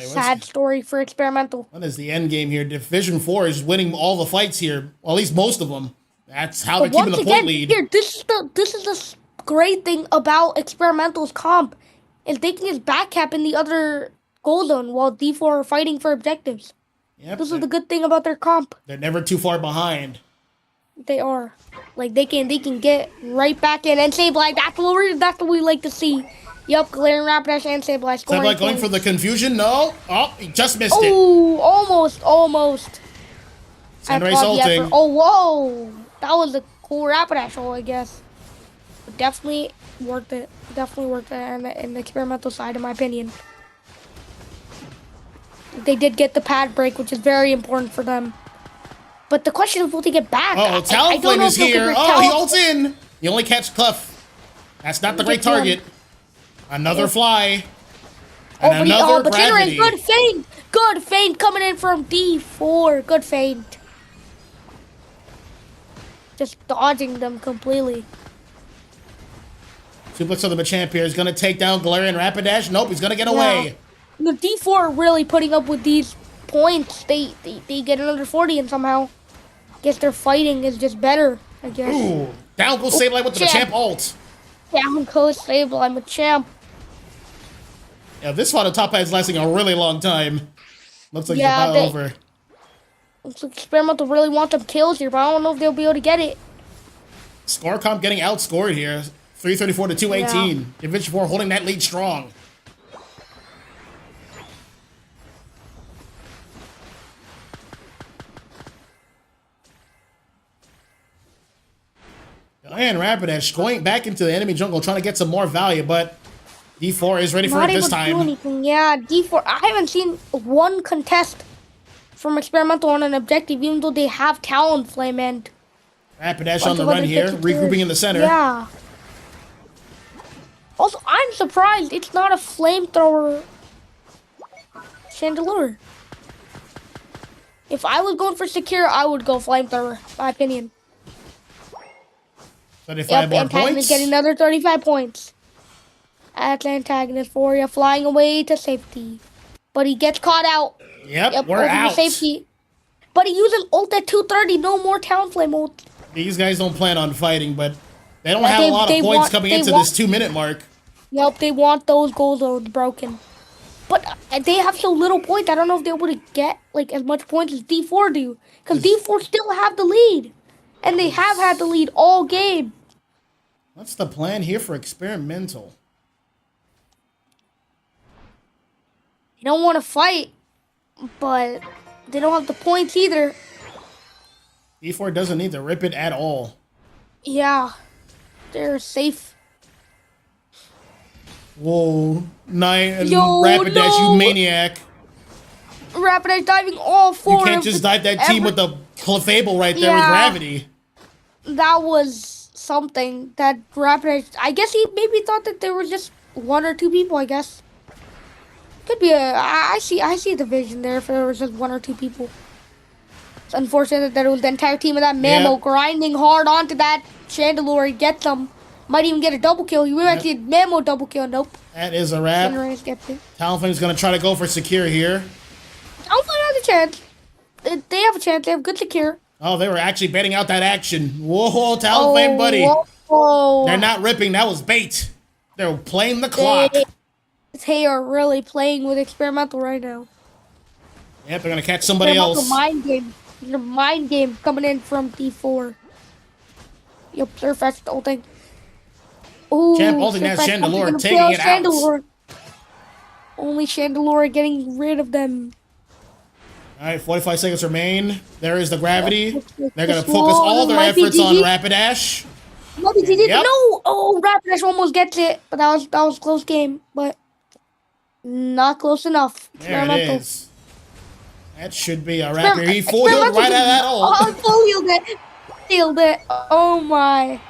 Sad story for Experimental. What is the end game here? Division 4 is winning all the fights here. Well, at least most of them. That's how they're But keeping once the point again, lead. here, this is the great thing about Experimental's comp. Is they can just back cap in the other goal zone while D4 are fighting for objectives. Yep, This is the good thing about their comp. they're never too far behind. They are. Like, they can get right back in and Sableye. That's what we like to see. Yup, Galarian Rapidash and Sableye scoring. Sableye going for the confusion? No. Oh, he just missed it. Oh, almost. I Cinderace applaud the effort. ulting. Oh, whoa. That was a cool Rapidash hole, I guess. But definitely worth it. Definitely worth it in the experimental side, in my opinion. They did get the pad break, which is very important for them. But the question is, will they get back? Oh, I don't Talonflame know is if they'll here. get Oh, he Talon- ults in. You only catch Cuff. That's not the great Gets one. target. Another fly. Oh, And another but gravity. Cinderace, good feint. Good feint coming in from D4. Good feint. just dodging them completely. Suplex of the Machamp here is going to take down Galarian Rapidash. Nope, he's going to get away. The D4 are really putting up with these points. They get another 40 and somehow guess their fighting is just better, I guess. Ooh, down goes Sableye with the Machamp ult. Down goes Sableye, Machamp. Yeah, this fight on top is lasting a really long time. Looks like it's about over. Looks like Experimental really want them kills here, but I don't know if they'll be able to get it. Score comp getting outscored here. 334 to 218. Division 4 holding that lead strong. And Rapidash going back into the enemy jungle trying to get some more value, but D4 is ready for it this time. Yeah, D4. I haven't seen one contest from Experimental on an objective, even though they have Talonflame and Rapidash on the run here, regrouping in the center. Yeah. Also, I'm surprised it's not a flamethrower Chandelure. If I was going for secure, I would go flamethrower, my opinion. 35 more antagonist points. getting another 35 points. That's antagonist for you, flying away to safety. But he gets caught out. Yep, we're out. Safety. But he uses ult at 230. No more Talonflame ult. These guys don't plan on fighting, but they don't have a lot of points coming into this 2-minute mark. Yep, they want those goal zones broken. But they have so little points, I don't know if they're able to get like as much points as D4 do. Because D4 still have the lead. And they have had the lead all game. What's the plan here for Experimental? They don't want to fight, but they don't have the points either. D4 doesn't need to rip it at all. Yeah, they're safe. Whoa, Rapidash, you maniac. Rapidash diving all four. You can't just dive that team with the Clefable right there with gravity. That was something that Rapidash, I guess he maybe thought that there were just one or two people, I guess. Could be I see the vision there if there was just one or two people. It's unfortunate that it was the entire team of that Mammo grinding hard onto that Chandelure. He gets them. Might even get a double kill. You might see a Mammo double kill. Nope. That is a wrap. Talonflame's going to try to go for secure here. Talonflame has a chance. They have a chance. They have good secure. Oh, they were actually betting out that action. Whoa, Talonflame, buddy. Whoa. They're not ripping. That was bait. They're playing the clock. They are really playing with Experimental right now. Yep, they're going to catch somebody else. Mind game. Your mind game coming in from D4. Yep, Surfetch ulting. Ooh, Champ ulting that Chandelure, taking it out. Only Chandelure getting rid of them. All right, 45 seconds remain. There is the gravity. They're going to focus all their efforts on Rapidash. Yep. No! Oh, Rapidash almost gets it. But that was a close game. But not close enough. There it is. That should be a wrap here. He full healed right at that ult. Oh, full healed it. Healed it. Oh, my.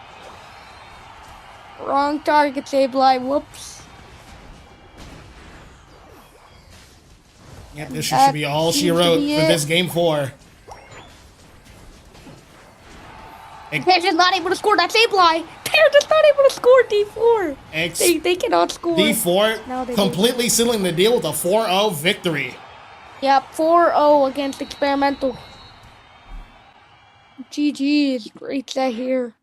Wrong target, Sableye. Whoops. Yep, this should be all she wrote for this game 4. They're just not able to score that Sableye. They're just not able to score D4. They cannot score. D4 completely sealing the deal with a 4-0 victory. Yep, 4-0 against Experimental. GG, great set here.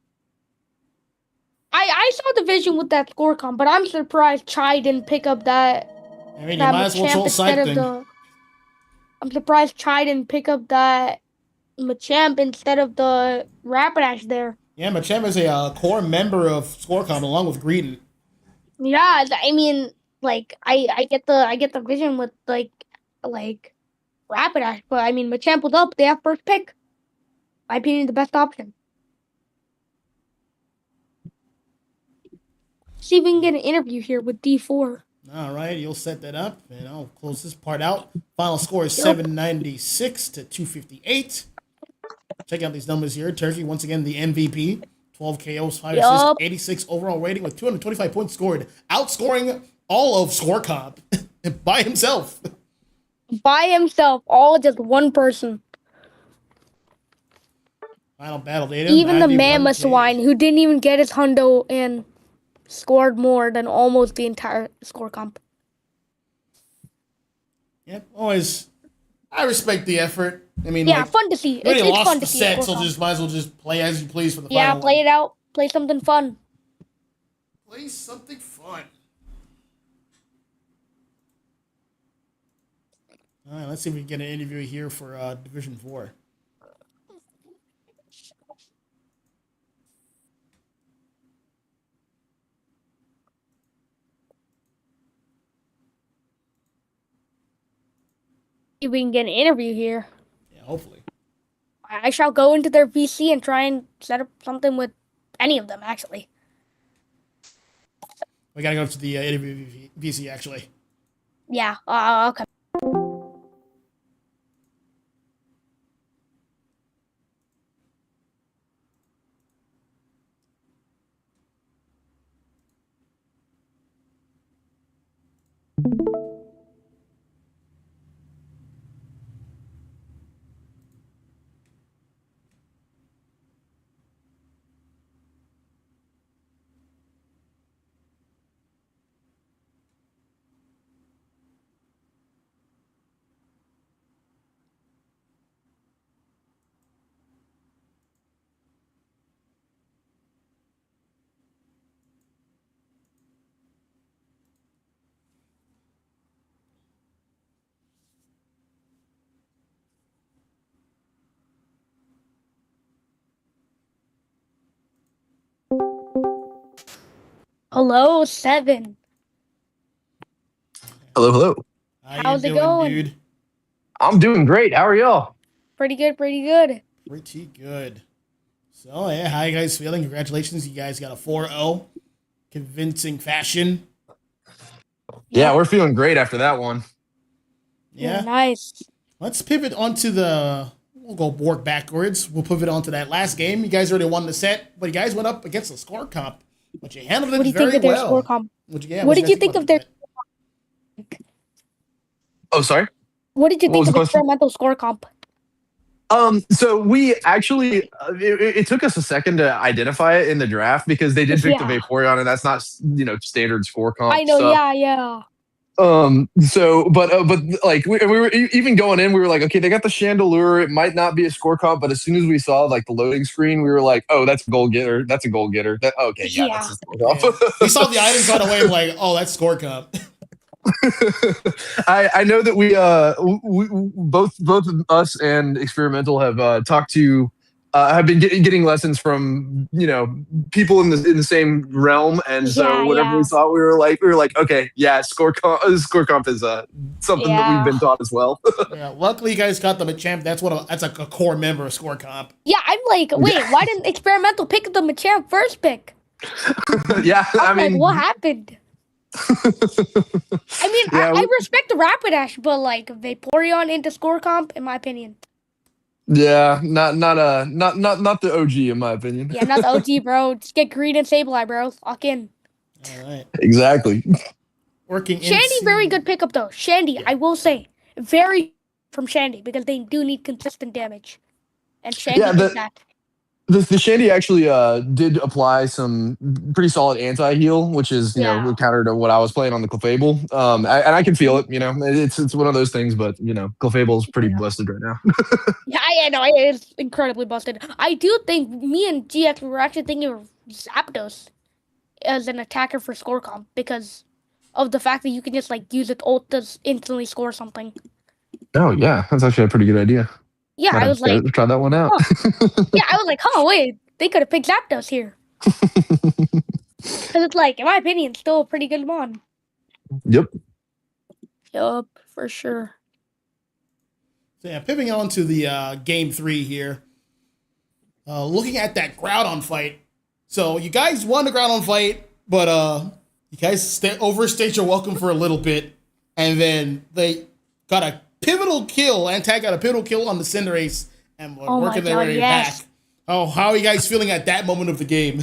I saw the vision with that score comp, but I'm surprised Chai didn't pick up that. I mean, you might as well troll something. I'm surprised Chai didn't pick up that Machamp instead of the Rapidash there. Yeah, Machamp is a core member of Scorecom along with Greedent. Yeah, I mean, like I get the vision with like Rapidash, but I mean Machamp was up. They have first pick. My opinion, the best option. See if we can get an interview here with D4. All right, you'll set that up, and I'll close this part out. Final score is 796 to 258. Check out these numbers here. Turkey, once again, the MVP. 12 KOs, 5 assists, 86 overall rating with 225 points scored. Outscoring all of Scorecomp by himself. By himself, all just one person. Final battle data. Even the 91K. mammoth swine who didn't even get his hundo and scored more than almost the entire score comp. Yep, always. I respect the effort. I mean, Yeah, like, fun to see. you already It's lost fun the to see. a set, score so comp. just might as well just play as you please for the Yeah, final play one. it out. Play something fun. Play something fun. All right, let's see if we can get an interview here for Division 4. If we can get an interview here. Yeah, hopefully. I shall go into their VC and try and set up something with any of them, actually. We gotta go to the interview VC, actually. Yeah, okay. Hello, 7. Hello, hello. How How's you it doing, going? dude? I'm doing great. How are y'all? Pretty good, pretty good. Pretty good. So, yeah, how you guys feeling? Congratulations. You guys got a 4-0. Convincing fashion. Yeah, we're feeling great after that one. Yeah. Nice. Let's pivot onto the... We'll go work backwards. We'll pivot onto that last game. You guys already won the set, but you guys went up against the score comp. But you handled it What do you very think of their well. score comp? What What you did guys you think of their... Oh, sorry. What did you What think was of the the question? experimental score comp? So we actually, it took us a second to identify it in the draft because they did pick the Yeah. Vaporeon, and that's not, standard score comp I know, stuff. yeah. So, but like we were even going in, we were like, okay, they got the Chandelure. It might not be a score comp, but as soon as we saw like the loading screen, we were like, oh, that's a goal getter. That's a goal getter. Okay, yeah, that's a score comp. Yeah. We saw the items right away. Like, oh, that's score comp. I know that we both of us and Experimental have talked to have been getting lessons from people in the same realm, and so whenever we saw it, we were like okay, yeah, score comp is something that we've been taught as well. Yeah, luckily you guys got them at champ. That's like a core member of score comp. Yeah, I'm like, wait, why didn't Experimental pick the Machamp first pick? Yeah, I mean, like, what happened? I mean, Yeah, I respect the Rapidash, but like Vaporeon into score comp, in my opinion. yeah, not the OG in my opinion. Yeah, not the OG, bro. Just get Green and Sableye, bro. Lock in. All right. Exactly. Working Shandy, in very good pickup though. Shandy, I will say, very from Shandy because they do need consistent damage, and Shandy did that. The Shandy actually did apply some pretty solid anti-heal, which is counter to what I was playing on the Clefable. And I can feel it. It's one of those things, but Clefable is pretty busted right now. Yeah, no, it's incredibly busted. I do think me and GX were actually thinking of Zapdos as an attacker for score comp because of the fact that you can just like use it ult to instantly score something. Oh yeah, that's actually a pretty good idea. Yeah, I was like, try that one out. Yeah, I was like, wait, they could have picked Zapdos here. Because it's like, in my opinion, still a pretty good mon. Yep, for sure. So yeah, pivoting on to the game 3 here. Looking at that Groudon fight. So you guys won the Groudon fight, but you guys overstayed your welcome for a little bit, and then they got a pivotal kill. Antag got a pivotal kill on the Cinderace, and we're working their way back. Oh, how are you guys feeling at that moment of the game?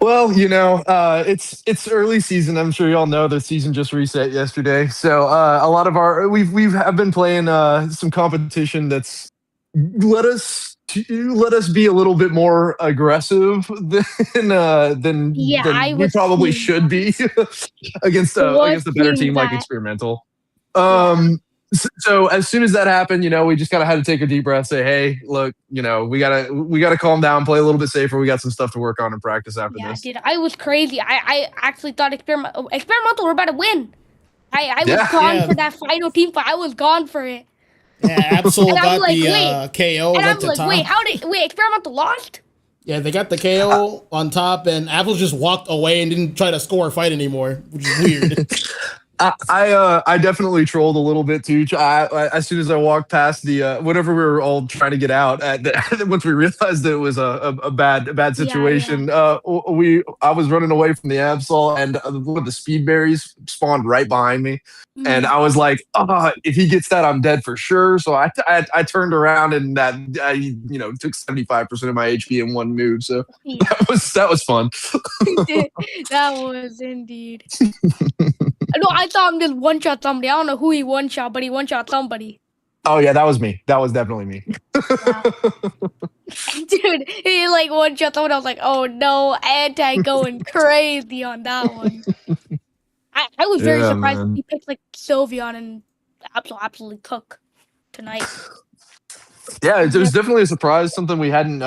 Well, it's early season. I'm sure y'all know the season just reset yesterday. So a lot of we've been playing some competition that's led us let us be a little bit more aggressive than Yeah, I we was probably seeing should be was against a better seeing team like that. Experimental. Yeah. So as soon as that happened, we just kind of had to take a deep breath, say, hey, look, we gotta calm down, play a little bit safer. We got some stuff to work on in practice after Yeah, this. dude, I was crazy. I actually thought experimental were about to win. I was Yeah. gone Yeah, for that final team fight. I was gone for it. yeah. And Absol I'm got like, the wait. KO And at I'm the like, wait, top. experimental lost? Yeah, they got the KO on top, and Apple just walked away and didn't try to score or fight anymore, which is weird. I definitely trolled a little bit too. As soon as I walked past the whenever we were all trying to get out, once we realized that it was a bad Yeah, yeah. situation, I was running away from the Absol, and one of the speed berries spawned right behind me, and Mm. I was like, oh, if he gets that, I'm dead for sure. So I turned around, and that I took 75% of my HP in one move. So Yeah. that was fun. Dude, that was indeed. No, I saw him just one shot somebody. I don't know who he one shot, but he one shot somebody. Oh yeah, that was me. That was definitely me. Yeah. Dude, he like one shot someone. I was like, oh no, anti going crazy on that one. I was very Yeah, surprised man. he picked like Sylveon and absolutely cook tonight. Yeah, it was definitely a surprise. Something we hadn't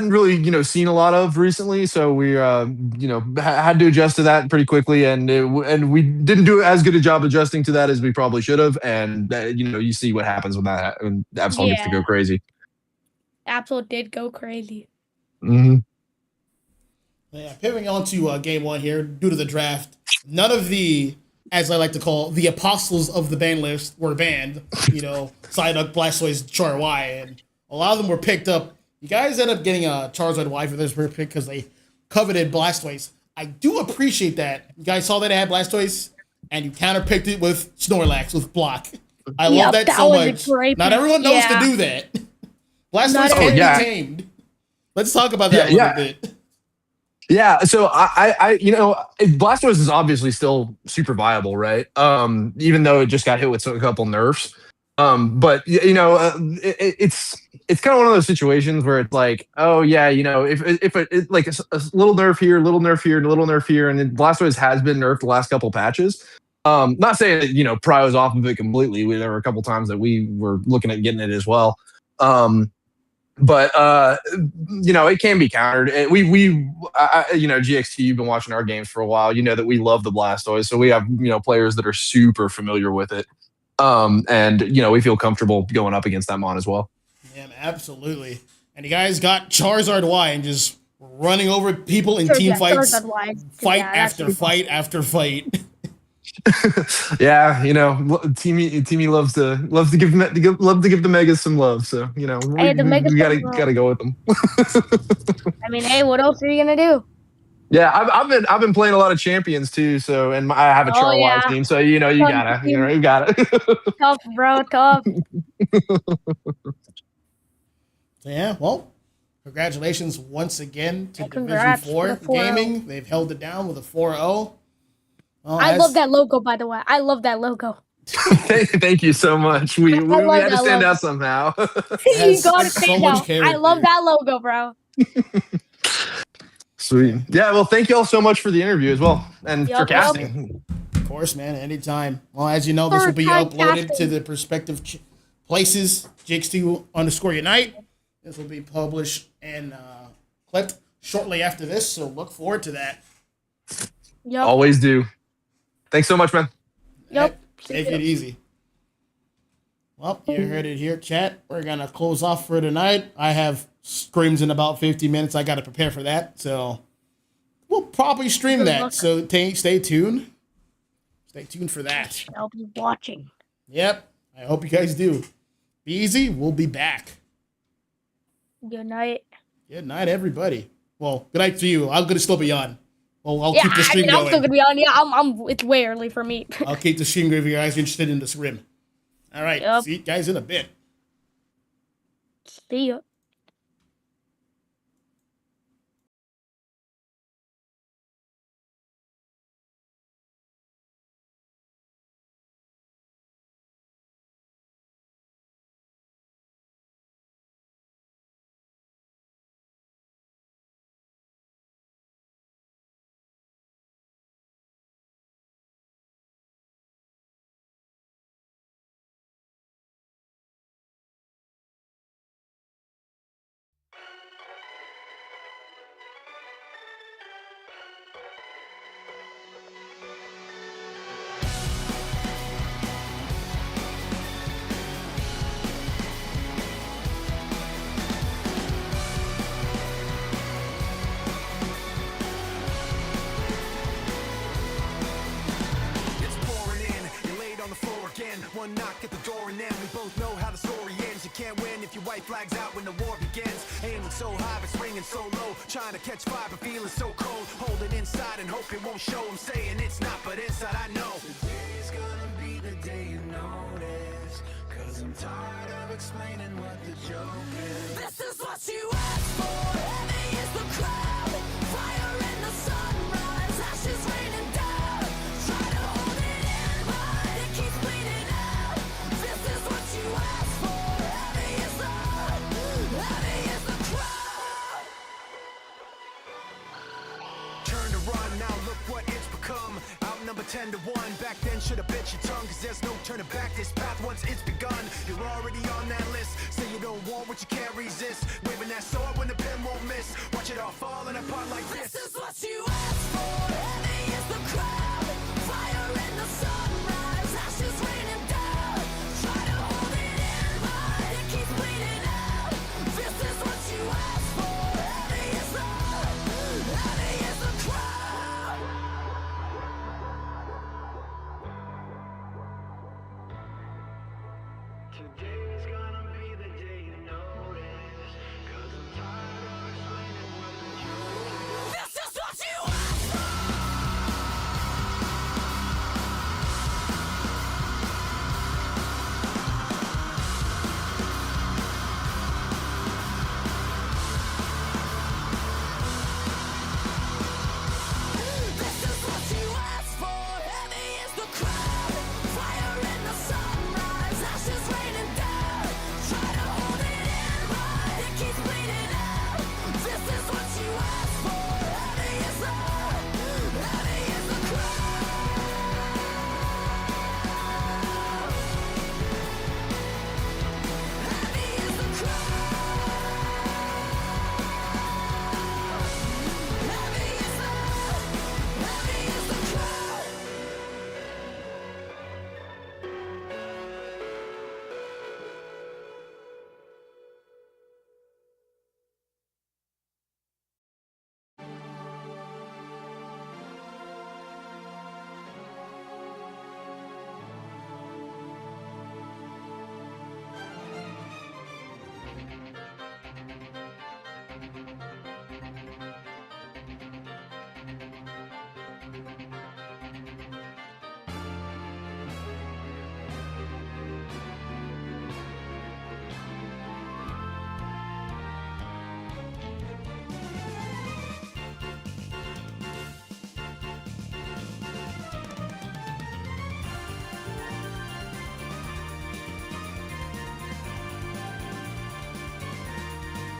really seen a lot of recently. So we had to adjust to that pretty quickly, and we didn't do as good a job adjusting to that as we probably should have. And you see what happens when Absol gets to Yeah, go crazy. Absol did go crazy. Hmm. Yeah, pivoting on to game one here, due to the draft, none of the, as I like to call, the apostles of the ban list were banned. Psyduck, Blastoise, Char Y, and a lot of them were picked up. You guys end up getting a Charizard Y for this pick because they coveted Blastoise. I do appreciate that. You guys saw that I had Blastoise, and you counterpicked it with Snorlax, with Block. I love that that so was a much. great Not pick. everyone knows Yeah. to do that. Blastoise Not can everyone- be tamed. Let's talk about Yeah, that a little yeah. bit. Yeah, so Blastoise is obviously still super viable, right? Even though it just got hit with a couple nerfs. But it's kind of one of those situations where it's like, oh yeah, if like a little nerf here, little nerf here, and a little nerf here, and then Blastoise has been nerfed the last couple patches. Not saying that Pry was off of it completely. There were a couple times that we were looking at getting it as well. But it can be countered. GXT, you've been watching our games for a while. You know that we love the Blastoise, so we have players that are super familiar with it. And we feel comfortable going up against that mon as well. Yeah, absolutely. And you guys got Charizard Y and just running over people in Sure, team yeah, fights, Charizard Y. fight Yeah, that's after fight after fight. Yeah, Teamy loves to give the Megas some love. So Hey, the Megas we some love. gotta go with them. I mean, hey, what else are you gonna do? Yeah, I've been playing a lot of champions too. So and I have a Oh, Charwise yeah. team. So you gotta. Tough, bro, tough. So yeah, well, congratulations once again to Hey, Division congrats 4 for the 4-0. Gaming. They've held it down with a 4-0. Well, I love that logo, by the way. I love that logo. Thank you so much. We love had to that stand logo. out somehow. You has gotta so stand much out. I character. love that logo, bro. Sweet. Yeah, well, thank you all so much for the interview as well, and Yup, for casting. Of course, man, anytime. Well, as you know, this will be Third-time uploaded casting. to the respective places. JX2_Unite. This will be published and clipped shortly after this, so look forward to that. Yup. Always do. Thanks so much, man. Yup. Take it easy. Well, you heard it here, chat. We're going to close off for tonight. I have scrims in about 50 minutes. I got to prepare for that. So we'll probably stream Good that. luck. So stay tuned. Stay tuned for that. I'll be watching. Yep. I hope you guys do. Be easy. We'll be back. Good night. Good night, everybody. Well, good night to you. I'm going to still be on. Well, I'll Yeah, keep the I stream mean, I'm still going. gonna be on. Yeah, I'm. It's way early for me. I'll keep the stream going if you guys are interested in the scrim. All right. Yep. See you guys in a bit. See ya. one knock at the door and then we both know how the story ends. You can't win if your white flag's out when the war begins. Aiming so high but swinging so low, trying to catch fire but feeling so cold. Hold it inside and hope it won't show. I'm saying it's not, but inside I know today's gonna be the day you notice, 'cause I'm tired of explaining what the joke is. This is what you asked for. Heavy is the crowd. Fire in the sunrise. Ashes raining down. Try to hold it in, but it keeps bleeding out. This is what you asked for. Heavy is the crowd. Turn to run, now look what it's become. Outnumbered 10 to 1. Back then should've bit your tongue, 'cause there's no turning back. This path once it's begun, you're already on that list. Say you don't want what you can't resist. Waving that sword when the pen won't miss. Watch it all falling apart like this. This is what you asked for.